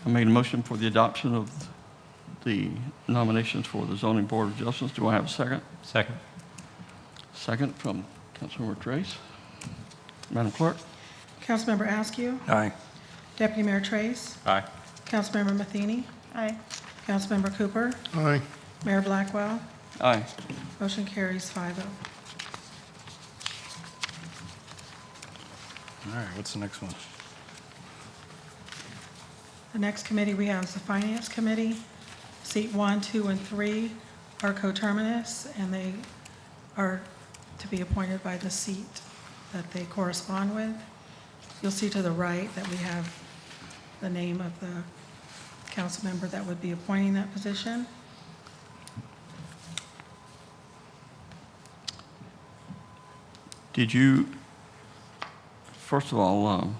I made a motion for the adoption of the nominations for the zoning board of adjustments. Do I have a second? Second. Second from Councilmember Trace. Madam Clerk? Councilmember Askew, Aye. Deputy Mayor Trace, Aye. Councilmember Matheny, Aye. Councilmember Cooper, Aye. Mayor Blackwell. Aye. Motion carries 5-0. All right, what's the next one? The next committee we have is the Finance Committee. Seat 1, 2, and 3 are coterminous, and they are to be appointed by the seat that they correspond with. You'll see to the right that we have the name of the council member that would be appointing that position. Did you, first of all,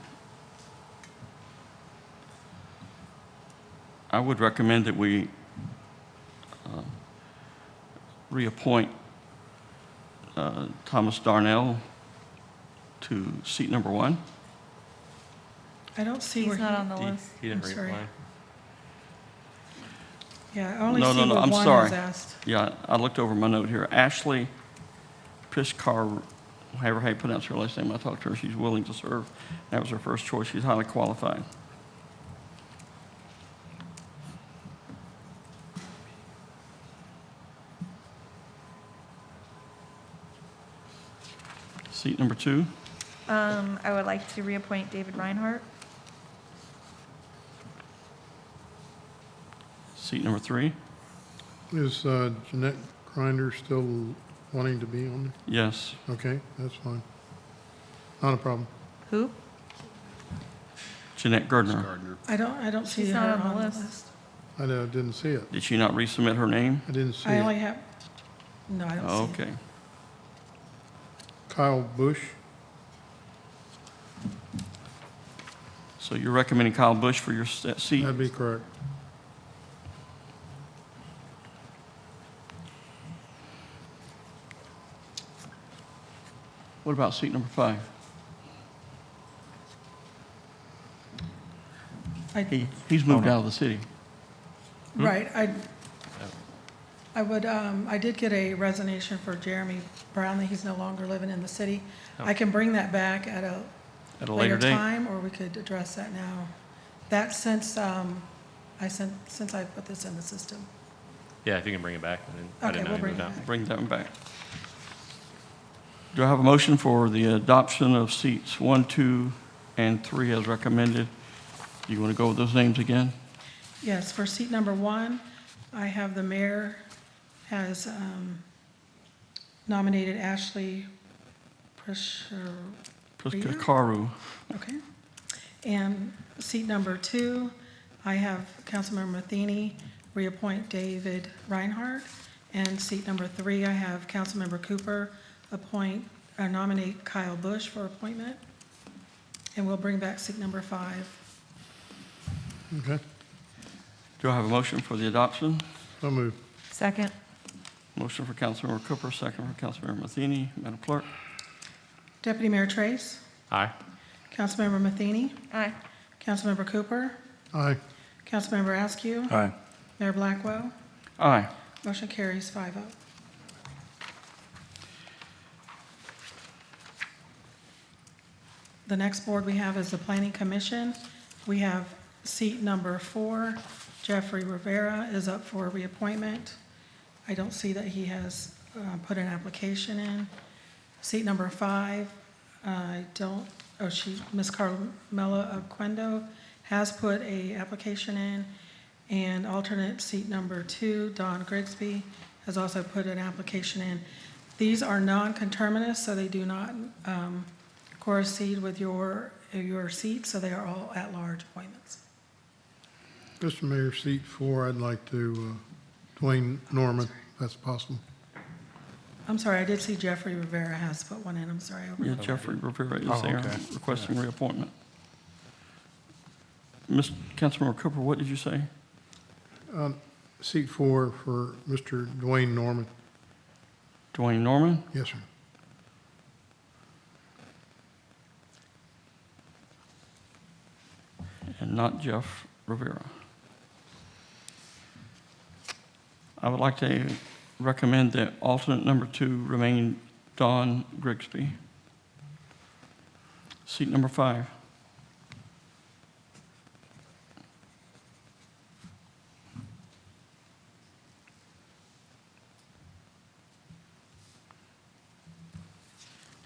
I would recommend that we reappoint Thomas Darnell to seat number 1. I don't see He's where not on the He list. didn't I'm sorry. reapply. Yeah, I only No, see no, no, where I'm one sorry. is asked. Yeah, I looked over my note here. Ashley Piskar, however how you pronounce her last name, I talked to her. She's willing to serve. That was her first choice. She's highly qualified. Seat number 2. I would like to reappoint David Reinhardt. Seat number 3. Is Jeanette Grinder still wanting to be on there? Yes. Okay, that's fine. Not a problem. Who? Jeanette Gardner. Gardner. I don't see She's her not on the list. I didn't see it. Did she not resubmit her name? I didn't see I only it. have, no, I don't see it. Okay. Kyle Bush, So you're recommending Kyle Bush for your seat? that'd be correct. What about seat number 5? He's moved out of the city. Right, I did get a resignation for Jeremy Brown, that he's no longer living in the city. I can bring that back at a At a later later date? time, or we could address that now. That since I put this in the system. Yeah, if you can bring it back. I Okay, didn't know we'll he bring moved it out. back. Bring that one back. Do I have a motion for the adoption of seats 1, 2, and 3 as recommended? Do you want to go with those names again? Yes, for seat number 1, I have the mayor has nominated Ashley Piskakaru. Okay. And seat number 2, I have Councilmember Matheny reappoint David Reinhardt. And seat number 3, I have Councilmember Cooper nominate Kyle Bush for appointment. And we'll bring back seat number 5. Okay, Do I have a motion for the adoption? so moved. Second. Motion for Councilmember Cooper, second for Councilmember Matheny. Madam Clerk? Deputy Mayor Trace, Aye. Councilmember Matheny, Aye. Councilmember Cooper, Aye. Councilmember Askew, Aye. Mayor Blackwell. Aye. Motion carries 5-0. The next board we have is the Planning Commission. We have seat number 4, Jeffrey Rivera is up for reappointment. I don't see that he has put an application in. Seat number 5, Ms. Carmela Aquendo has put a application in. And alternate seat number 2, Don Grigsby, has also put an application in. These are non-conterminous, so they do not correspond with your seat, so they are all at-large appointments. Mr. Mayor, seat 4, I'd like to Dwayne Norman, if that's possible. I'm sorry, I did see Jeffrey Rivera has put one in. I'm sorry. I Yeah, overlooked. Jeffrey Rivera is Oh, there okay. requesting reappointment. Councilmember Cooper, what did you say? Seat 4 for Mr. Dwayne Norman. Dwayne Norman? Yes, sir. And not Jeff Rivera. I would like to recommend that alternate number 2 remain Don Grigsby. Seat number 5.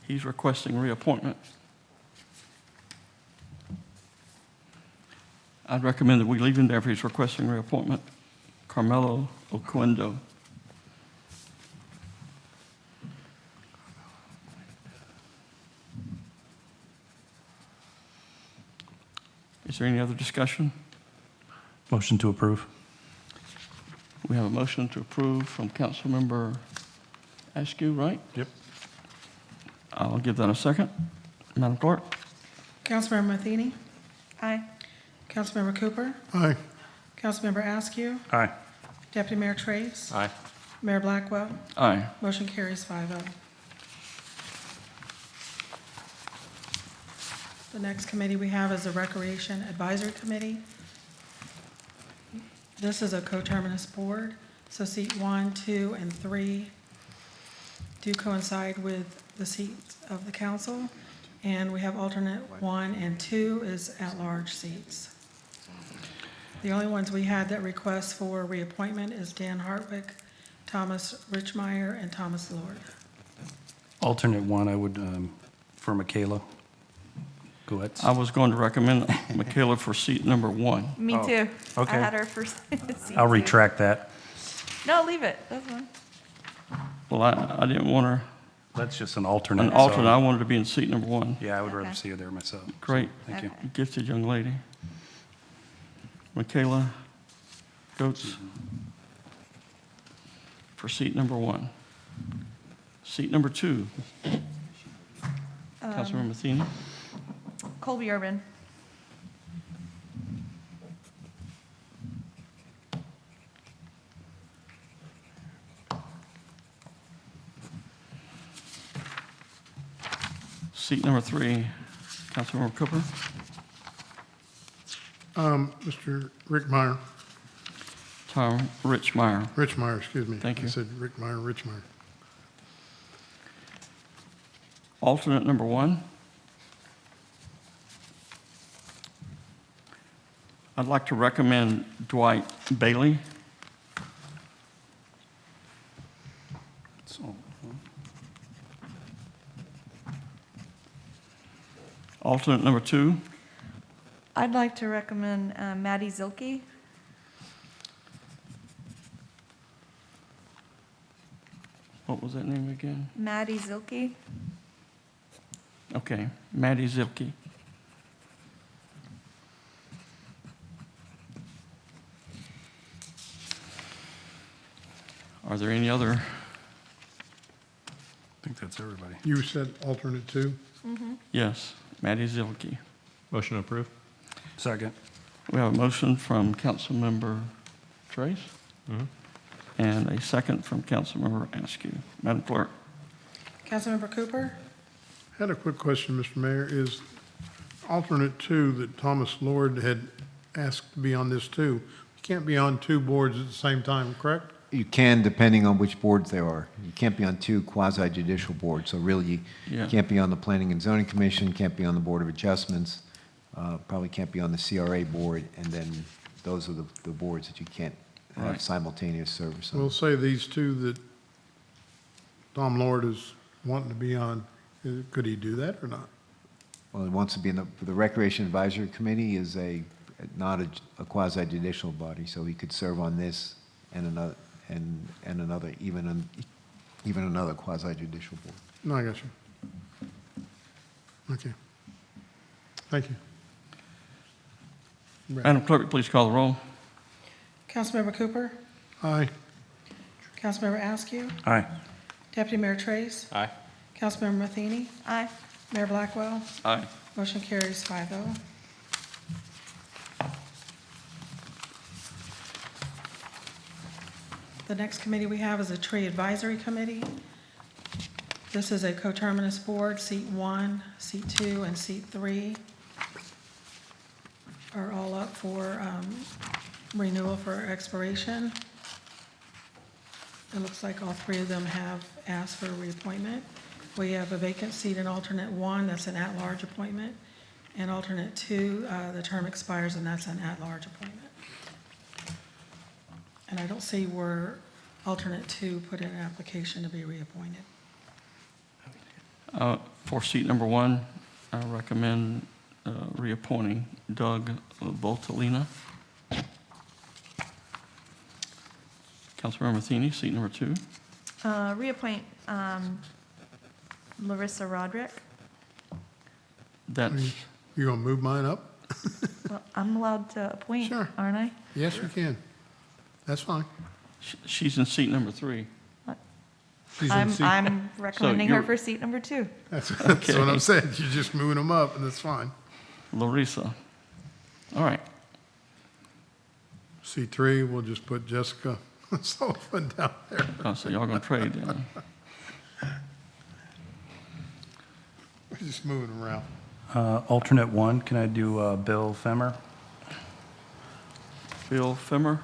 He's requesting reappointment. I'd recommend that we leave him there if he's requesting reappointment. Carmelo Oquendo. Is there any other discussion? Motion to approve. We have a motion to approve from Councilmember Askew, right? Yep. I'll give that a second. Madam Clerk? Councilmember Matheny, Aye. Councilmember Cooper, Aye. Councilmember Askew, Aye. Deputy Mayor Trace, Aye. Mayor Blackwell. Aye. Motion carries 5-0. The next committee we have is the Recreation Advisory Committee. This is a coterminous board, so seat 1, 2, and 3 do coincide with the seats of the council, and we have alternate 1 and 2 is at-large seats. The only ones we had that request for reappointment is Dan Hartwick, Thomas Richmeyer, and Thomas Lord. Alternate 1, I would, for Michaela Goetz. I was going to recommend Michaela for seat number 1. Me Oh, too. okay. I had her for seat I'll 2. retract that. No, leave it. That's fine. Well, I didn't want her, That's just an alternate. an alternate. so- I wanted to be in seat number 1. Yeah, I would rather Okay. see her there myself. Great. Thank you. Okay. Gifted young lady. Michaela Goetz for seat number 1. Seat number 2. Councilmember Matheny. Colby Urban. Seat number 3, Councilmember Cooper. Mr. Rick Meyer, Tom Richmeyer. Rich Meyer, excuse me. Thank you. I said Rick Meyer, Rich Meyer. Alternate number 1. I'd like to recommend Dwight Bailey. So, Alternate number 2. I'd like to recommend Maddie Zilke. What was that name again? Maddie Zilke. Okay, Maddie Zipke. Are there any other? I think that's everybody. You said alternate 2? Yes, Maddie Zilke. Motion to approve. Second. We have a motion from Councilmember Trace and a second from Councilmember Askew. Madam Clerk? Councilmember Cooper, I had a quick question, Mr. Mayor. Is alternate 2 that Thomas Lord had asked to be on this too? You can't be on 2 boards at the same time, correct? You can, depending on which boards there are. You can't be on 2 quasi-judicial boards, so really you Yeah. can't be on the Planning and Zoning Commission, can't be on the Board of Adjustments, probably can't be on the CRA board, and then those are the boards that you can't have Right. simultaneous service on. We'll say these 2 that Tom Lord is wanting to be on, could he do that or not? Well, he wants to be in the Recreation Advisory Committee is not a quasi-judicial body, so he could serve on this and another, and another, even another quasi-judicial board. No, I got you. Okay. Thank you. Madam Clerk, please call the roll. Councilmember Cooper, Aye. Councilmember Askew. Aye. Deputy Mayor Trace. Aye. Councilmember Matheny. Aye. Mayor Blackwell. Aye. Motion carries 5-0. The next committee we have is a Tree Advisory Committee. This is a coterminous board. Seat 1, Seat 2, and Seat 3 are all up for renewal for expiration. It looks like all three of them have asked for reappointment. We have a vacant seat in alternate 1, that's an at-large appointment, and alternate 2, the term expires, and that's an at-large appointment. And I don't see where alternate 2 put in an application to be reappointed. For seat number 1, I recommend reappointing Doug Voltalina. Councilmember Matheny, seat number 2. Reappoint Larissa Roderick. That's, You gonna move mine up? Well, I'm allowed to appoint, Sure. aren't I? Yes, you can. That's fine. she's in seat number 3. She's in seat- I'm recommending her you're- for seat number 2. That's what I'm saying. You're just moving them up, and that's fine. Larissa. All right. C3, we'll just put Jessica Sullivan down there. Oh, so y'all gonna trade then? We're just moving them around. Alternate 1, can I do Bill Femmer? Bill Fimmer.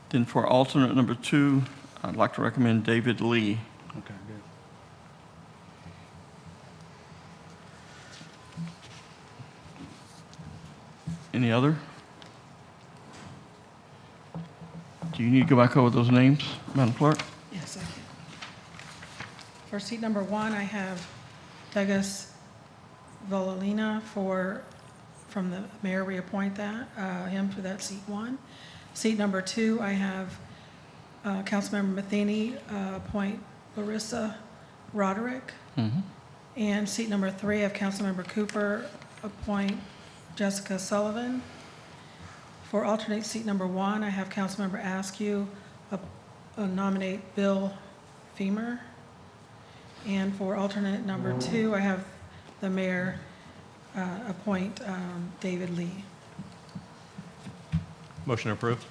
Then for alternate number 2, I'd like to recommend David Lee. Okay, good. Any other? Do you need to go back over those names, Madam Clerk? Yes, I can. For seat number 1, I have Douglas Voltalina from the mayor, reappoint him for that seat 1. Seat number 2, I have Councilmember Matheny appoint Larissa Roderick. And seat number 3, I have Councilmember Cooper appoint Jessica Sullivan. For alternate seat number 1, I have Councilmember Askew nominate Bill Femer. And for alternate number 2, I have the mayor appoint David Lee. Motion approved.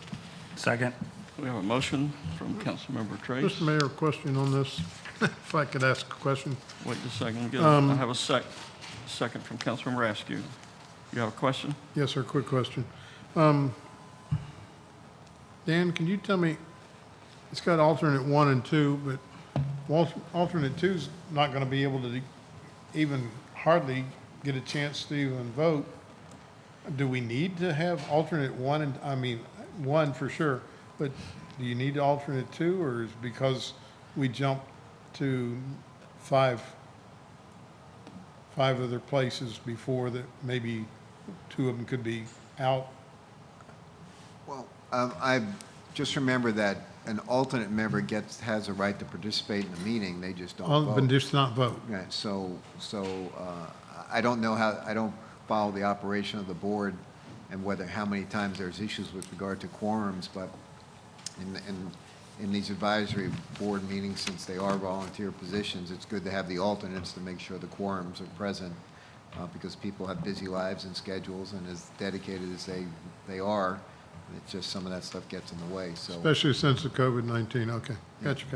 Second. We have a motion from Councilmember Trace. Mr. Mayor, a question on this, if I could ask a question. Wait just a second. I have a second from Councilmember Askew. You have a question? Yes, sir, quick question. Dan, can you tell me, it's got alternate 1 and 2, but alternate 2's not going to be able to even hardly get a chance to even vote. Do we need to have alternate 1 and, 1 for sure, but do you need alternate 2, or is it because we jumped to 5 other places before that maybe 2 of them could be out? Well, I just remember that an alternate member has a right to participate in the meeting, they just don't vote. But just not vote. Right, so I don't know how, I don't follow the operation of the board and how many times there's issues with regard to quorums, but in these advisory board meetings, since they are volunteer positions, it's good to have the alternates to make sure the quorums are present, because people have busy lives and schedules, and as dedicated as they are, it's just some of that stuff gets in the way, so. Especially since the COVID-19, okay, got you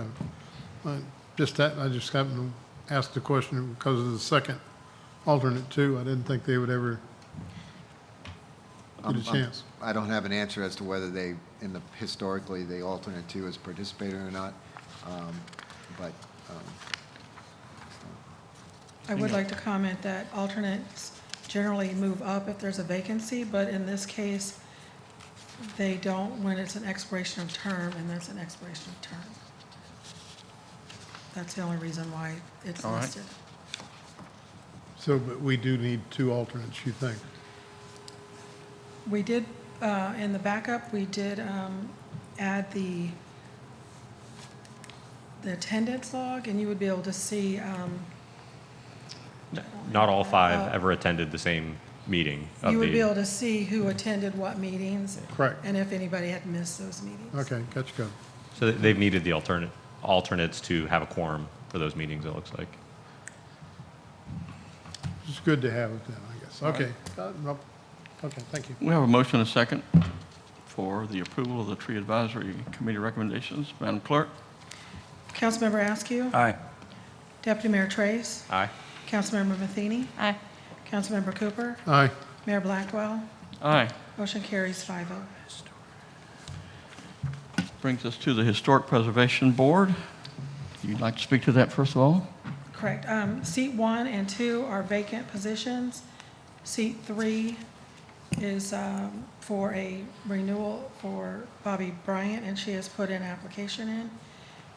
covered. Just that, I just happened to ask the question because of the second alternate 2. I didn't think they would ever get a chance. I don't have an answer as to whether they, historically, the alternate 2 has participated or not, but. I would like to comment that alternates generally move up if there's a vacancy, but in this case, they don't when it's an expiration of term, and there's an expiration of term. That's the only reason why it's All right. listed. So, but we do need 2 alternates, you think? We did, in the backup, we did add the the attendance log, and you would be able to see, Not all five ever attended the same meeting of you would be the, able to see who attended what meetings. Correct. And if anybody had missed those meetings. Okay, gotcha, go. so they've needed the alternates to have a quorum for those meetings, it looks like. It's good to have it then, I guess. Okay. No. Okay, thank you. We have a motion and a second for the approval of the Tree Advisory Committee recommendations. Madam Clerk? Councilmember Askew. Aye. Deputy Mayor Trace. Aye. Councilmember Matheny. Aye. Councilmember Cooper. Aye. Mayor Blackwell. Aye. Motion carries 5-0. Brings us to the Historic Preservation Board. You'd like to speak to that first of all? Correct. Seat 1 and 2 are vacant positions. Seat 3 is for a renewal for Bobby Bryant, and she has put an application in.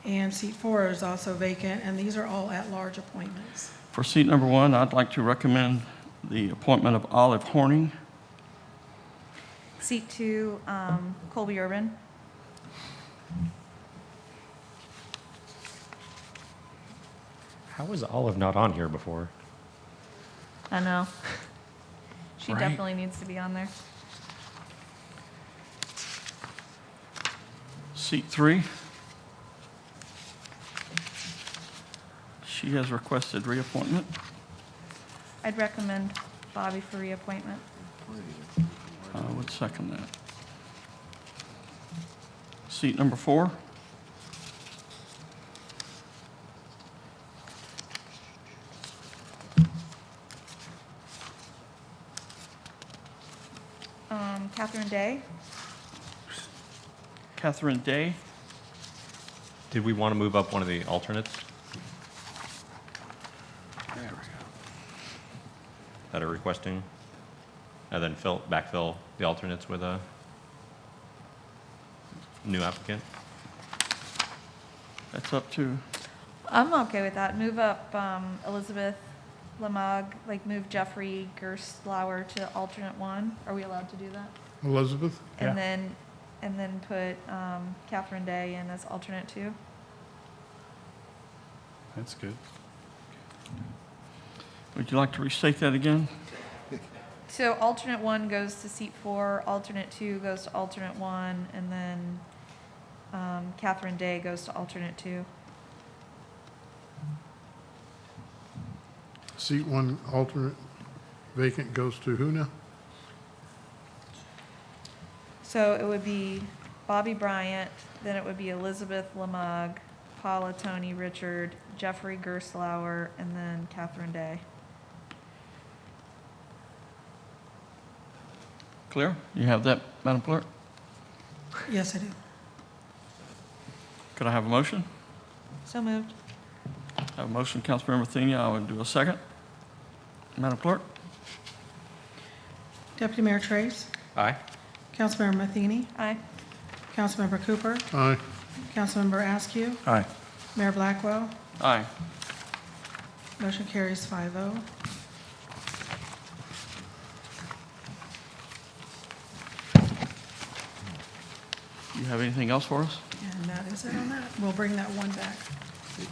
And seat 4 is also vacant, and these are all at-large appointments. For seat number 1, I'd like to recommend the appointment of Olive Horning. Seat 2, Colby Urban. How was Olive not on here before? I know. She Right. definitely needs to be on there. Seat 3. She has requested reappointment. I'd recommend Bobby for reappointment. I would second that. Seat number 4. Catherine Day. Catherine Day. Did we want to move up one of the alternates There we go. that are requesting? And then backfill the alternates with a new applicant? That's up to, I'm okay with that. Move up Elizabeth Lamag, like move Jeffrey Gerstlauer to alternate 1. Are we allowed to do that? Elizabeth? And then put Catherine Day in as alternate 2. That's good. would you like to restate that again? So alternate 1 goes to seat 4, alternate 2 goes to alternate 1, and then Catherine Day goes to alternate 2. Seat 1 alternate vacant goes to who now? So it would be Bobby Bryant, then it would be Elizabeth Lamag, Paula Tony Richard, Jeffrey Gerstlauer, and then Catherine Day. Clear? You have that, Madam Clerk? Yes, I do. Could I have a motion? So moved. I have a motion, Councilmember Matheny. I would do a second. Madam Clerk? Deputy Mayor Trace. Aye. Councilmember Matheny. Aye. Councilmember Cooper. Aye. Councilmember Askew. Aye. Mayor Blackwell. Aye. Motion carries 5-0. You have anything else for us? And that is it on that. We'll bring that 1 back.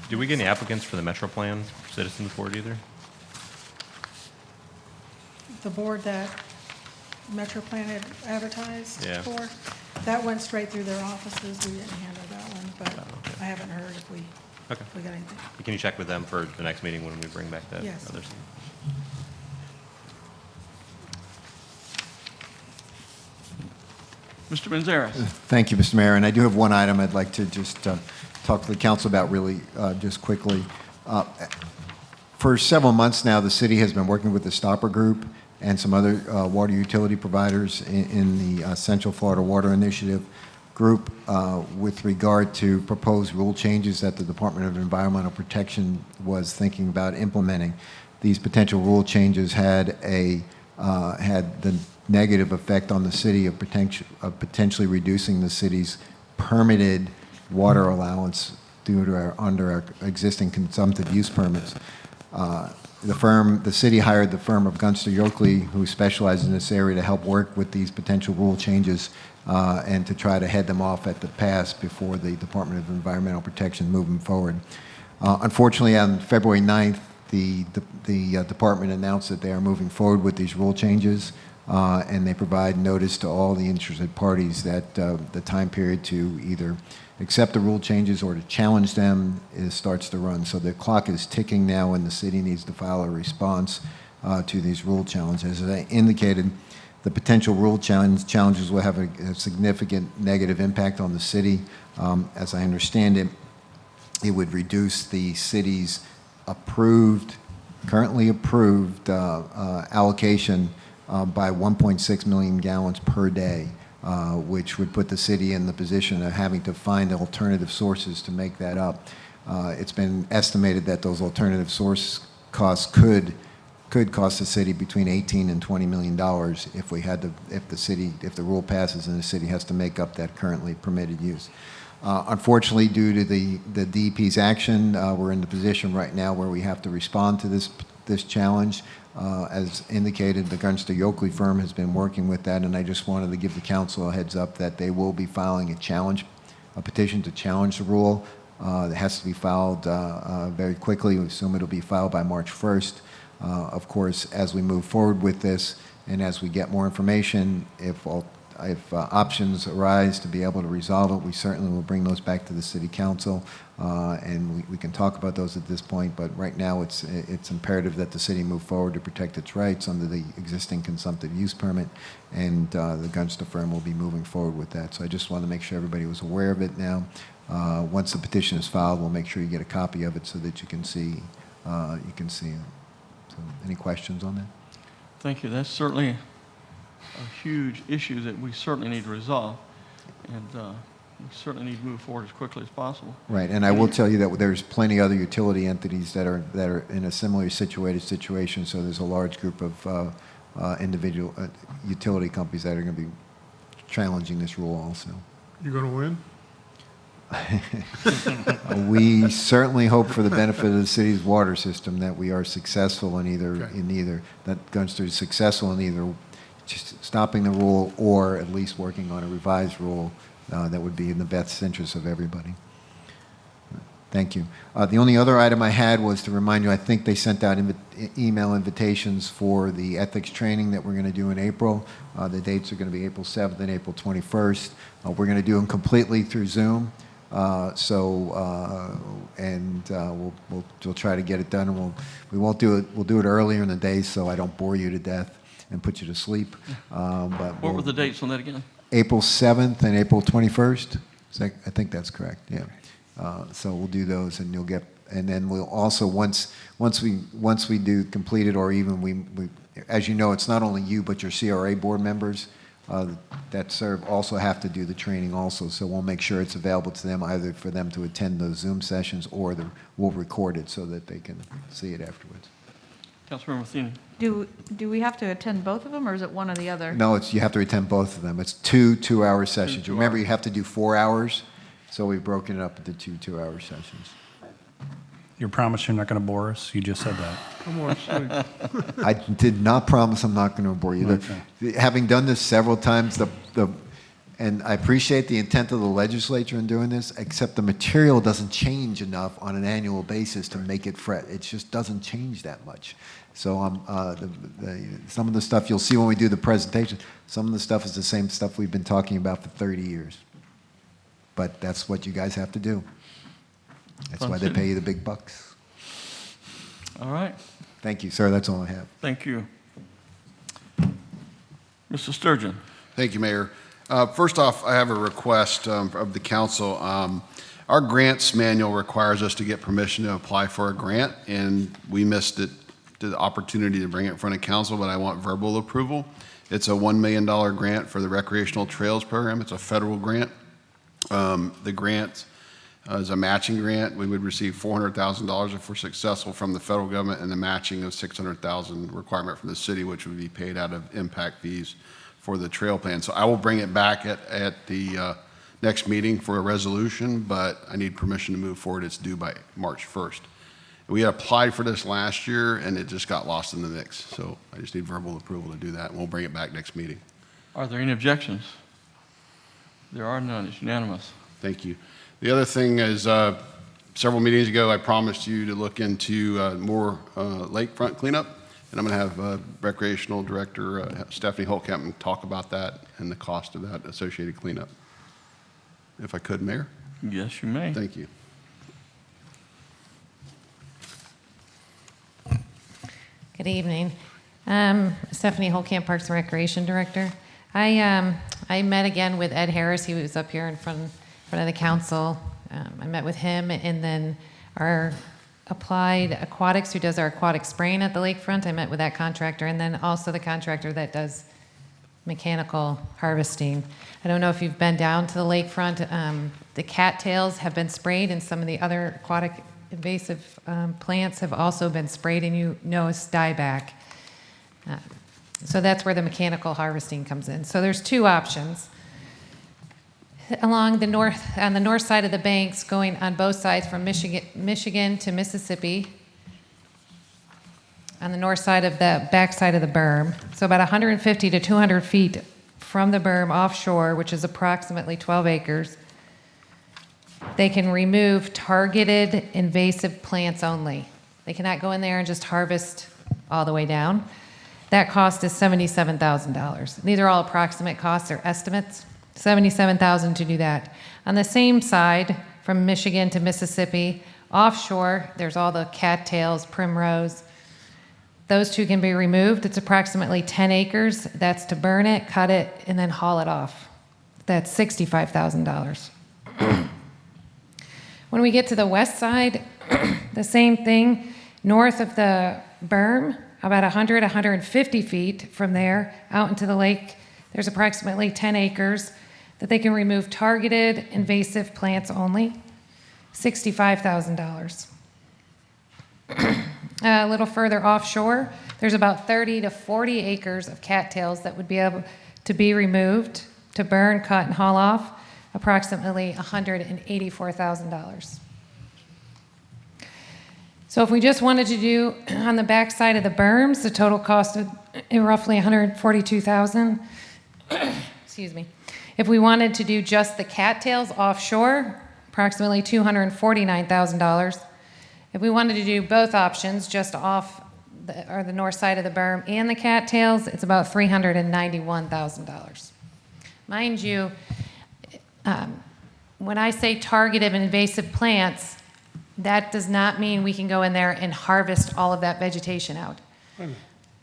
Did we get any applicants for the Metro Plan Citizens Board either? The board that Metro Plan had advertised Yeah. for, that went straight through their offices. We didn't handle that one, but Oh, okay. I haven't heard if we Okay. got anything. Can you check with them for the next meeting when we bring back that Yes. other seat? Mr. Manzares? Thank you, Mr. Mayor. And I do have one item I'd like to just talk to the council about really just quickly. For several months now, the city has been working with the Stopper Group and some other water utility providers in the Central Florida Water Initiative group with regard to proposed rule changes that the Department of Environmental Protection was thinking about implementing. These potential rule changes had the negative effect on the city of potentially reducing the city's permitted water allowance under our existing consumptive use permits. The city hired the firm of Gunster Yoakley, who specializes in this area, to help work with these potential rule changes and to try to head them off at the pass before the Department of Environmental Protection moving forward. Unfortunately, on February 9th, the department announced that they are moving forward with these rule changes, and they provide notice to all the interested parties that the time period to either accept the rule changes or to challenge them starts to run. So the clock is ticking now, and the city needs to file a response to these rule challenges. As I indicated, the potential rule challenges will have a significant negative impact on the city. As I understand it, it would reduce the city's currently approved allocation by 1.6 million gallons per day, which would put the city in the position of having to find alternative sources to make that up. It's been estimated that those alternative source costs could cost the city between $18 and $20 million if the rule passes and the city has to make up that currently permitted use. Unfortunately, due to the DEP's action, we're in the position right now where we have to respond to this challenge. As indicated, the Gunster Yoakley firm has been working with that, and I just wanted to give the council a heads up that they will be filing a petition to challenge the rule. It has to be filed very quickly. We assume it'll be filed by March 1st. Of course, as we move forward with this and as we get more information, if options arise to be able to resolve it, we certainly will bring those back to the city council, and we can talk about those at this point. But right now, it's imperative that the city move forward to protect its rights under the existing consumptive use permit, and the Gunster firm will be moving forward with that. So I just want to make sure everybody was aware of it now. Once the petition is filed, we'll make sure you get a copy of it so that you can see it. So, any questions on that? Thank you. That's certainly a huge issue that we certainly need to resolve, and we certainly need to move forward as quickly as possible. Right, and I will tell you that there's plenty other utility entities that are in a similarly situated situation. So there's a large group of individual utility companies that are going to be challenging this rule also. You going to win? We certainly hope for the benefit of the city's water system that we are successful in either that Gunster is successful in either just stopping the rule or at least working on a revised rule that would be in the best interest of everybody. Thank you. The only other item I had was to remind you, I think they sent out email invitations for the ethics training that we're going to do in April. The dates are going to be April 7th and April 21st. We're going to do them completely through Zoom. We'll try to get it done, and we'll do it earlier in the day so I don't bore you to death and put you to sleep. What were the dates on that again? April 7th and April 21st. I think that's correct. Yeah. So we'll do those, and and then we'll also once we do complete it, or even we as you know, it's not only you but your CRA board members that serve also have to do the training also. So we'll make sure it's available to them, either for them to attend those Zoom sessions or we'll record it so that they can see it afterwards. Councilmember Matheny. Do we have to attend both of them, or is it one or the other? No, you have to attend both of them. It's two-hour sessions. Remember, you have to do 4 hours, so we've broken it up into two-hour sessions. You promise you're not going to bore us? You just said that. Come on, sleep. I did not promise I'm not going to bore you. Okay. Having done this several times, and I appreciate the intent of the legislature in doing this, except the material doesn't change enough on an annual basis to make it fret. It just doesn't change that much. So some of the stuff you'll see when we do the presentation, some of the stuff is the same stuff we've been talking about for 30 years. But that's what you guys have to do. That's why they pay you the big bucks. All right. Thank you, sir. That's all I have. Thank you. Mr. Sturgeon. Thank you, Mayor. First off, I have a request of the council. Our grants manual requires us to get permission to apply for a grant, and we missed the opportunity to bring it in front of council, but I want verbal approval. It's a $1 million grant for the Recreational Trails Program. It's a federal grant. The grant is a matching grant. We would receive $400,000 if we're successful from the federal government, and the matching of $600,000 requirement from the city, which would be paid out of impact fees for the trail plan. So I will bring it back at the next meeting for a resolution, but I need permission to move forward. It's due by March 1st. We had applied for this last year, and it just got lost in the mix. So I just need verbal approval to do that, and we'll bring it back next meeting. Are there any objections? There are none. It's unanimous. Thank you. The other thing is, several meetings ago, I promised you to look into more lakefront cleanup, and I'm going to have Recreational Director Stephanie Holtkamp talk about that and the cost of that associated cleanup. If I could, Mayor? Yes, you may. Thank you. Good evening. Stephanie Holtkamp, Parks and Recreation Director. I met again with Ed Harris. He was up here in front of the council. I met with him, and then our Applied Aquatics, who does our aquatic spraying at the lakefront. I met with that contractor, and then also the contractor that does mechanical harvesting. I don't know if you've been down to the lakefront. The cattails have been sprayed, and some of the other aquatic invasive plants have also been sprayed, and you notice dieback. So that's where the mechanical harvesting comes in. So there's two options. Along the north, on the north side of the banks, going on both sides from Michigan to Mississippi, on the north side of the back side of the berm, so about 150 to 200 feet from the berm offshore, which is approximately 12 acres, they can remove targeted invasive plants only. They cannot go in there and just harvest all the way down. That cost is $77,000. These are all approximate costs or estimates. $77,000 to do that. On the same side, from Michigan to Mississippi, offshore, there's all the cattails, primrose. Those two can be removed. It's approximately 10 acres. That's to burn it, cut it, and then haul it off. That's $65,000. When we get to the west side, the same thing. North of the berm, about 100, 150 feet from there, out into the lake, there's approximately 10 acres that they can remove targeted invasive plants only, $65,000. A little further offshore, there's about 30 to 40 acres of cattails that would be able to be removed, to burn, cut, and haul off, approximately $184,000. So if we just wanted to do on the back side of the berms, the total cost would be roughly $142,000. Excuse me. If we wanted to do just the cattails offshore, approximately $249,000. If we wanted to do both options, just off the north side of the berm and the cattails, it's about $391,000. Mind you, when I say targeted invasive plants, that does not mean we can go in there and harvest all of that vegetation out.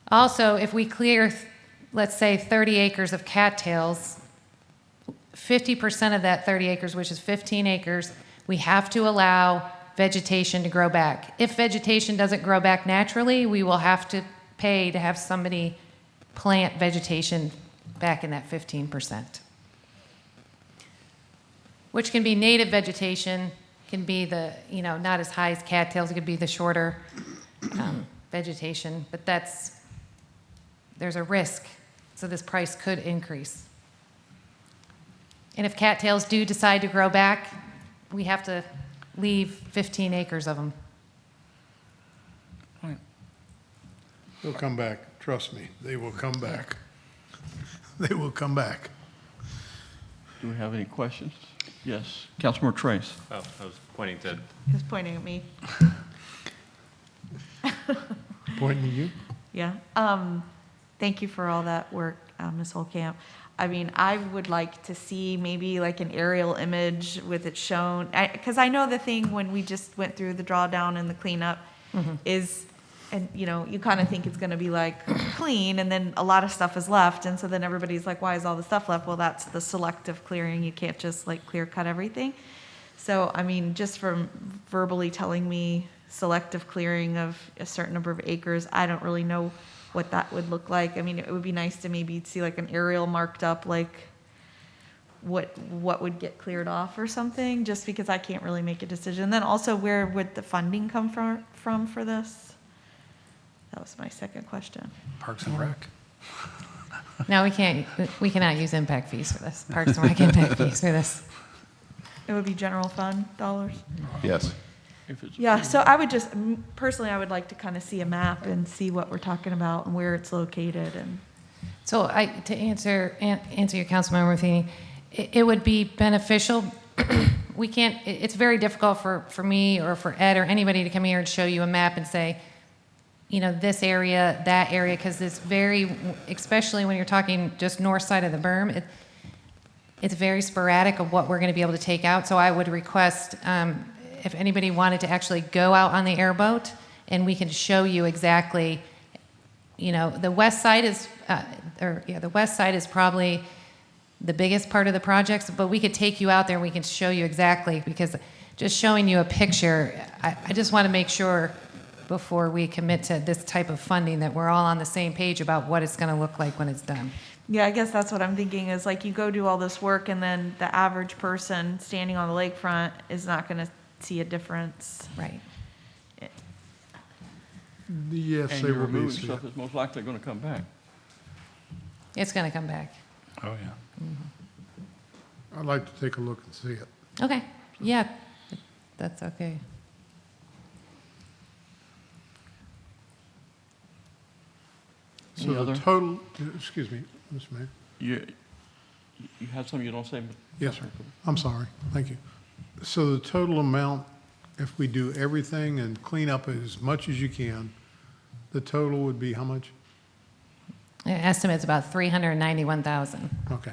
Also, if we clear, let's say, 30 acres of cattails, 50% of that 30 acres, which is 15 acres, we have to allow vegetation to grow back. If vegetation doesn't grow back naturally, we will have to pay to have somebody plant vegetation back in that 15%. Which can be native vegetation, can be the, not as high as cattails, it could be the shorter vegetation, but there's a risk, so this price could increase. And if cattails do decide to grow back, we have to leave 15 acres of them. They'll come back, trust me, they will come back. They will come back. Do we have any questions? Yes, Councilmember Trace. Oh, I was pointing to. He was pointing at me. Pointing at you? Yeah. Thank you for all that work, Ms. Holtkamp. I mean, I would like to see maybe like an aerial image with it shown, because I know the thing when we just went through the drawdown and the cleanup is, and you kind of think it's going to be like clean, and then a lot of stuff is left, and so then everybody's like, why is all the stuff left? Well, that's the selective clearing. You can't just like clear cut everything. So, I mean, just from verbally telling me selective clearing of a certain number of acres, I don't really know what that would look like. I mean, it would be nice to maybe see like an aerial marked up, like what would get cleared off or something, just because I can't really make a decision. And then also, where would the funding come from for this? That was my second question. Parks and Rec. No, we cannot use impact fees for this. Parks and Rec impact fees for this. It would be general fund dollars? Yes. if it's Yeah, approved. so I would just, personally, I would like to kind of see a map and see what we're talking about and where it's located and. So to answer your council member thing, it would be beneficial. We can't, it's very difficult for me or for Ed or anybody to come here and show you a map and say, you know, this area, that area, because it's very, especially when you're talking just north side of the berm, it's very sporadic of what we're going to be able to take out. So I would request if anybody wanted to actually go out on the airboat and we can show you exactly, you know, the west side is, the west side is probably the biggest part of the projects, but we could take you out there and we can show you exactly, because just showing you a picture, I just want to make sure before we commit to this type of funding that we're all on the same page about what it's going to look like when it's done. Yeah, I guess that's what I'm thinking is like you go do all this work and then the average person standing on the lakefront is not going to see a difference. Right. Yes, And they you're will be. removing stuff that's most likely going to come back. It's going to come back. Oh, yeah. I'd like to take a look and see it. Okay. Yeah, that's okay. So Any the other? total, excuse me, Mr. Mayor. You have something you don't say? Yes, sir. I'm sorry. Thank you. So the total amount, if we do everything and clean up as much as you can, the total would be how much? The estimate's about 391,000. Okay.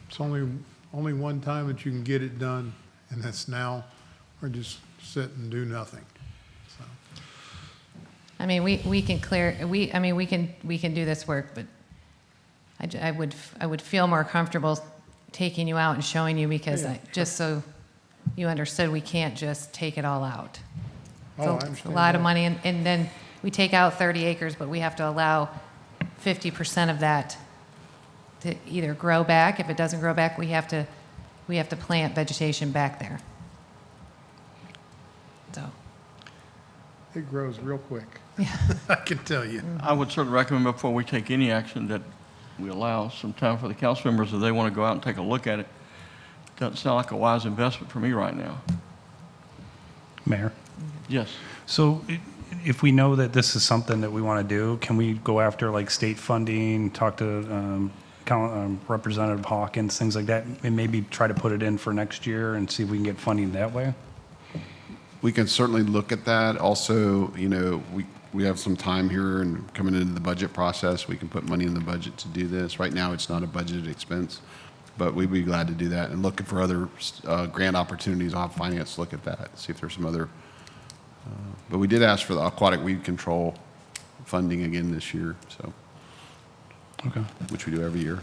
It's only one time that you can get it done, and that's now, or just sit and do nothing. So, I mean, we can clear, we can do this work, but I would feel more comfortable taking you out and showing you, because just so you understood, we can't just take it all out. Oh, I So it's a understand lot of that. money, and then we take out 30 acres, but we have to allow 50% of that to either grow back. If it doesn't grow back, we have to plant vegetation back there. So. it grows real quick. Yeah. I can tell you. I would certainly recommend before we take any action that we allow some time for the council members if they want to go out and take a look at it. Doesn't sound like a wise investment for me right now. Mayor? Yes. So if we know that this is something that we want to do, can we go after like state funding, talk to Representative Hawkins, things like that, and maybe try to put it in for next year and see if we can get funding that way? We can certainly look at that. Also, you know, we have some time here and coming into the budget process, we can put money in the budget to do this. Right now, it's not a budgeted expense, but we'd be glad to do that and looking for other grant opportunities. I'll have finance look at that, see if there's some other. But we did ask for the aquatic weed control funding again this year, so. Okay. Which we do every year.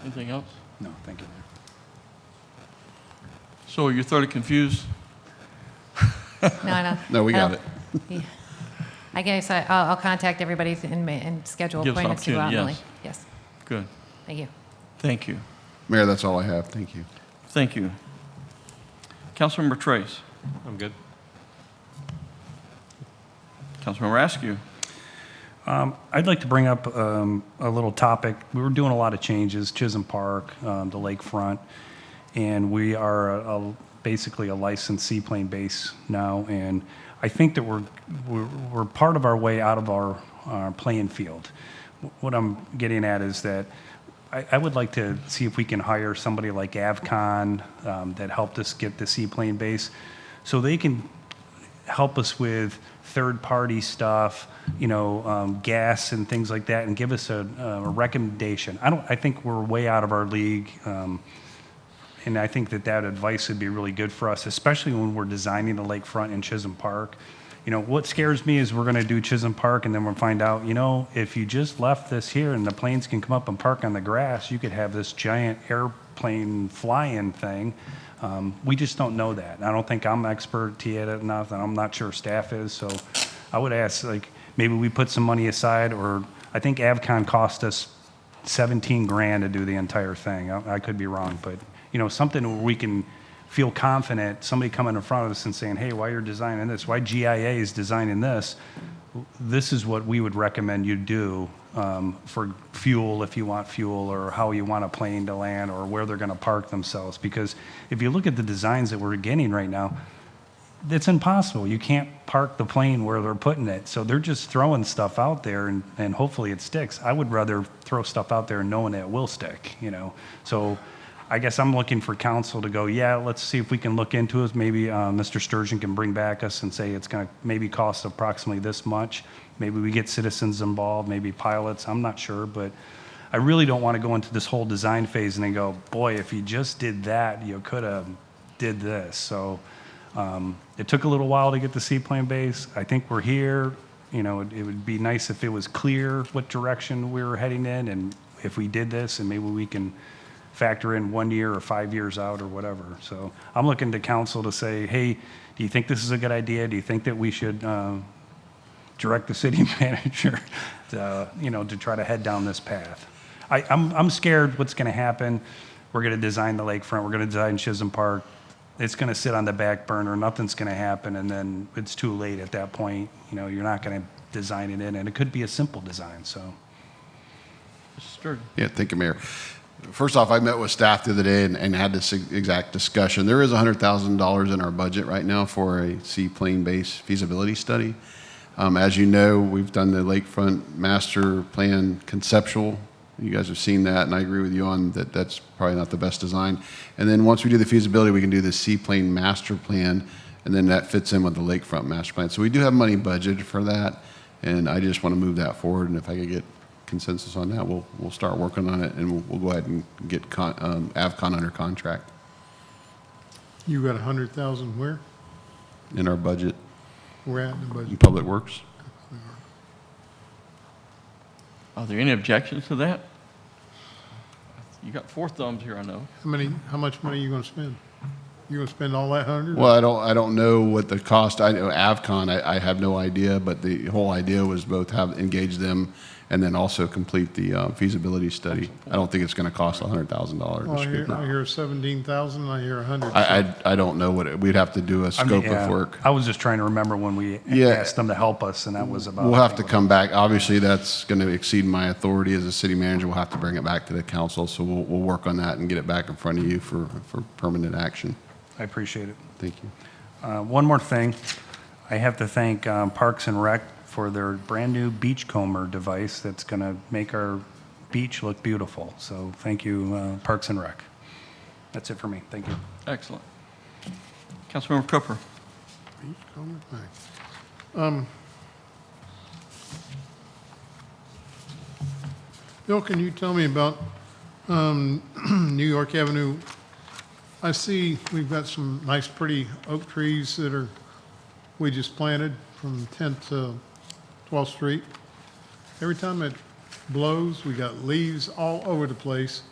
Anything else? No, thank you, Mayor. So you're thoroughly confused? No. No, we got Oh, it. yeah. I guess I'll contact everybody and schedule Give us appointments to go out, opportunity, Millie. yes. Yes, Good. thank you. Thank you. Mayor, that's all I have. Thank you. Thank you. Councilmember Trace. I'm good. Councilmember Askew. I'd like to bring up a little topic. We were doing a lot of changes, Chisholm Park, the lakefront, and we are basically a licensed seaplane base now, and I think that we're part of our way out of our playing field. What I'm getting at is that I would like to see if we can hire somebody like Avcon that helped us get the seaplane base, so they can help us with third-party stuff, you know, gas and things like that, and give us a recommendation. I think we're way out of our league, and I think that advice would be really good for us, especially when we're designing the lakefront in Chisholm Park. You know, what scares me is we're going to do Chisholm Park, and then we'll find out, you know, if you just left this here and the planes can come up and park on the grass, you could have this giant airplane flying thing. We just don't know that. I don't think I'm expert at it enough, and I'm not sure staff is. So I would ask, like, maybe we put some money aside, or I think Avcon cost us 17 grand to do the entire thing. I could be wrong, but, you know, something where we can feel confident, somebody coming in front of us and saying, hey, why you're designing this, why GIA is designing this, this is what we would recommend you do for fuel, if you want fuel, or how you want a plane to land, or where they're going to park themselves. Because if you look at the designs that we're getting right now, it's impossible. You can't park the plane where they're putting it. So they're just throwing stuff out there, and hopefully it sticks. I would rather throw stuff out there knowing that it will stick, you know. So I guess I'm looking for council to go, yeah, let's see if we can look into it. Maybe Mr. Sturgeon can bring back us and say it's going to maybe cost approximately this much. Maybe we get citizens involved, maybe pilots, I'm not sure. But I really don't want to go into this whole design phase and then go, boy, if you just did that, you could have did this. So it took a little while to get the seaplane base. I think we're here. You know, it would be nice if it was clear what direction we were heading in, and if we did this, and maybe we can factor in 1 year or 5 years out or whatever. So I'm looking to council to say, hey, do you think this is a good idea? Do you think that we should direct the city manager to, you know, to try to head down this path? I'm scared what's going to happen. We're going to design the lakefront. We're going to design Chisholm Park. It's going to sit on the back burner. Nothing's going to happen, and then it's too late at that point. You know, you're not going to design it in, and it could be a simple design. So, yeah, thank you, Mayor. First off, I met with staff the other day and had this exact discussion. There is $100,000 in our budget right now for a seaplane base feasibility study. As you know, we've done the lakefront master plan conceptual. You guys have seen that, and I agree with you on that. That's probably not the best design. And then once we do the feasibility, we can do the seaplane master plan, and then that fits in with the lakefront master plan. So we do have money budgeted for that, and I just want to move that forward. And if I could get consensus on that, we'll start working on it, and we'll go ahead and get Avcon under contract. You got 100,000 where? In our budget. Where at in the budget? In Public Works. Are there any objections to that? You got four thumbs here, I know. How much money are you going to spend? You going to spend all that 100? Well, I don't know what the cost. I know Avcon. I have no idea, but the whole idea was both engage them and then also complete the feasibility study. I don't think it's going to cost $100,000. Well, I hear 17,000. I hear 100. I don't know what we'd have to do a scope of work. I was just trying to remember when we asked them to help us, and that was about. We'll have to come back. Obviously, that's going to exceed my authority as a city manager. We'll have to bring it back to the council, so we'll work on that and get it back in front of you for permanent action. I appreciate it. Thank you. One more thing. I have to thank Parks and Rec for their brand new beachcomber device that's going to make our beach look beautiful. So thank you, Parks and Rec. That's it for me. Thank you. Excellent. Councilmember Cooper. Bill, can you tell me about New York Avenue? I see we've got some nice, pretty oak trees that we just planted from 10th to 12th Street. Every time it blows, we got leaves all over the place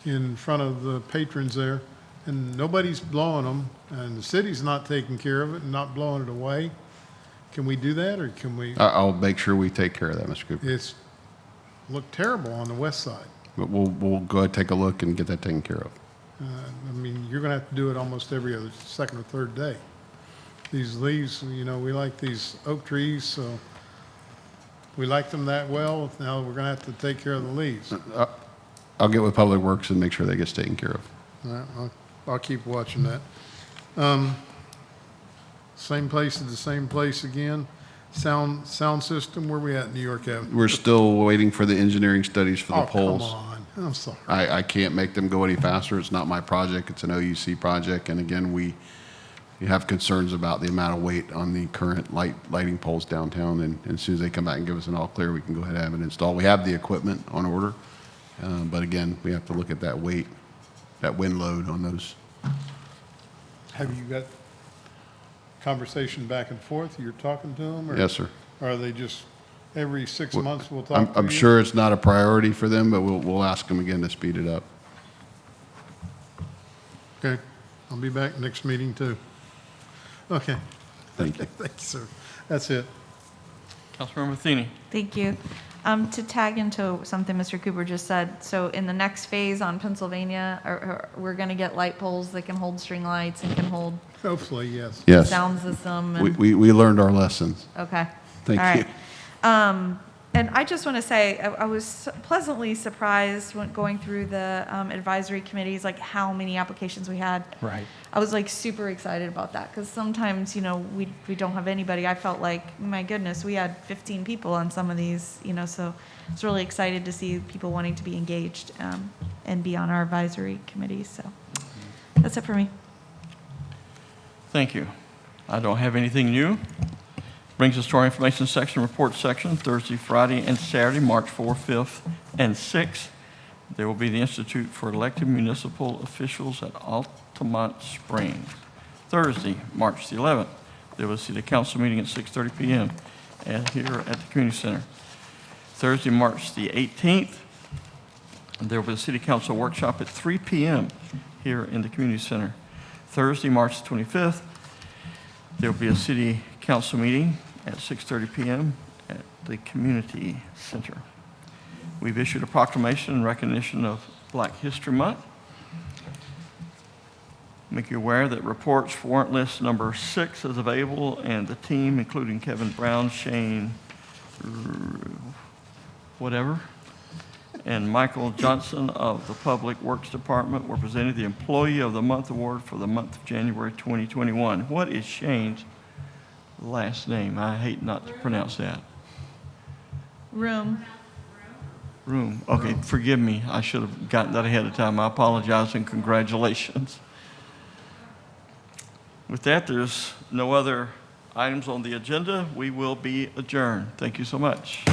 in front of the patrons there, and nobody's blowing them, and the city's not taking care of it and not blowing it away. Can we do that, or can we? I'll make sure we take care of that, Mr. Cooper. It's looked terrible on the west side. But we'll go ahead and take a look and get that taken care of. I mean, you're going to have to do it almost every other second or third day. These leaves, you know, we like these oak trees, so we like them that well. Now we're going to have to take care of the leaves. I'll get with Public Works and make sure that gets taken care of. All right, I'll keep watching that. Same place at the same place again. Sound system, where we at New York Avenue? We're still waiting for the engineering studies for the Oh, poles. come on. I'm sorry. I can't make them go any faster. It's not my project. It's an OUC project. And again, we have concerns about the amount of weight on the current lighting poles downtown. And as soon as they come back and give us an all clear, we can go ahead and have it installed. We have the equipment on order. But again, we have to look at that weight, that wind load on those. Have you got conversation back and forth? You're talking to them? Or Yes, sir. are they just every 6 months we'll talk to I'm you? sure it's not a priority for them, but we'll ask them again to speed it up. Okay. I'll be back next meeting too. Okay. Thank you. Thank you, sir. That's it. Councilmember Matheny. Thank you. To tag into something Mr. Cooper just said, so in the next phase on Pennsylvania, we're going to get light poles that can hold string lights and can hold Hopefully, yes. Yes. sound system. And, We learned our lessons. okay. Thank All you. right. And I just want to say, I was pleasantly surprised when going through the advisory committees, like how many applications we had. Right. I was like super excited about that because sometimes, we don't have anybody. I felt like, my goodness, we had 15 people on some of these, so I was really excited to see people wanting to be engaged and be on our advisory committees. So that's it for me. Thank you. I don't have anything new. Brings us to our information section, report section, Thursday, Friday, and Saturday, March 4th, 5th, and 6th. There will be the Institute for Elected Municipal Officials at Altamont Springs. Thursday, March the 11th, there will be the council meeting at 6:30 p.m. Here at the Community Center. Thursday, March the 18th, there will be a city council workshop at 3 p.m. here in the Community Center. Thursday, March the 25th, there will be a city council meeting at 6:30 p.m. at the Community Center. We've issued a proclamation in recognition of Black History Month. Make you aware that reports for warrant list number 6 is available, and the team, including Kevin Brown, Shane, whatever, and Michael Johnson of the Public Works Department were presented the Employee of the Month Award for the month of January 2021. What is Shane's last name? I hate not to pronounce that. Room. Okay, forgive me. I should have gotten that ahead of time. I apologize and congratulations. With that, there's no other items on the agenda. We will be adjourned. Thank you so much.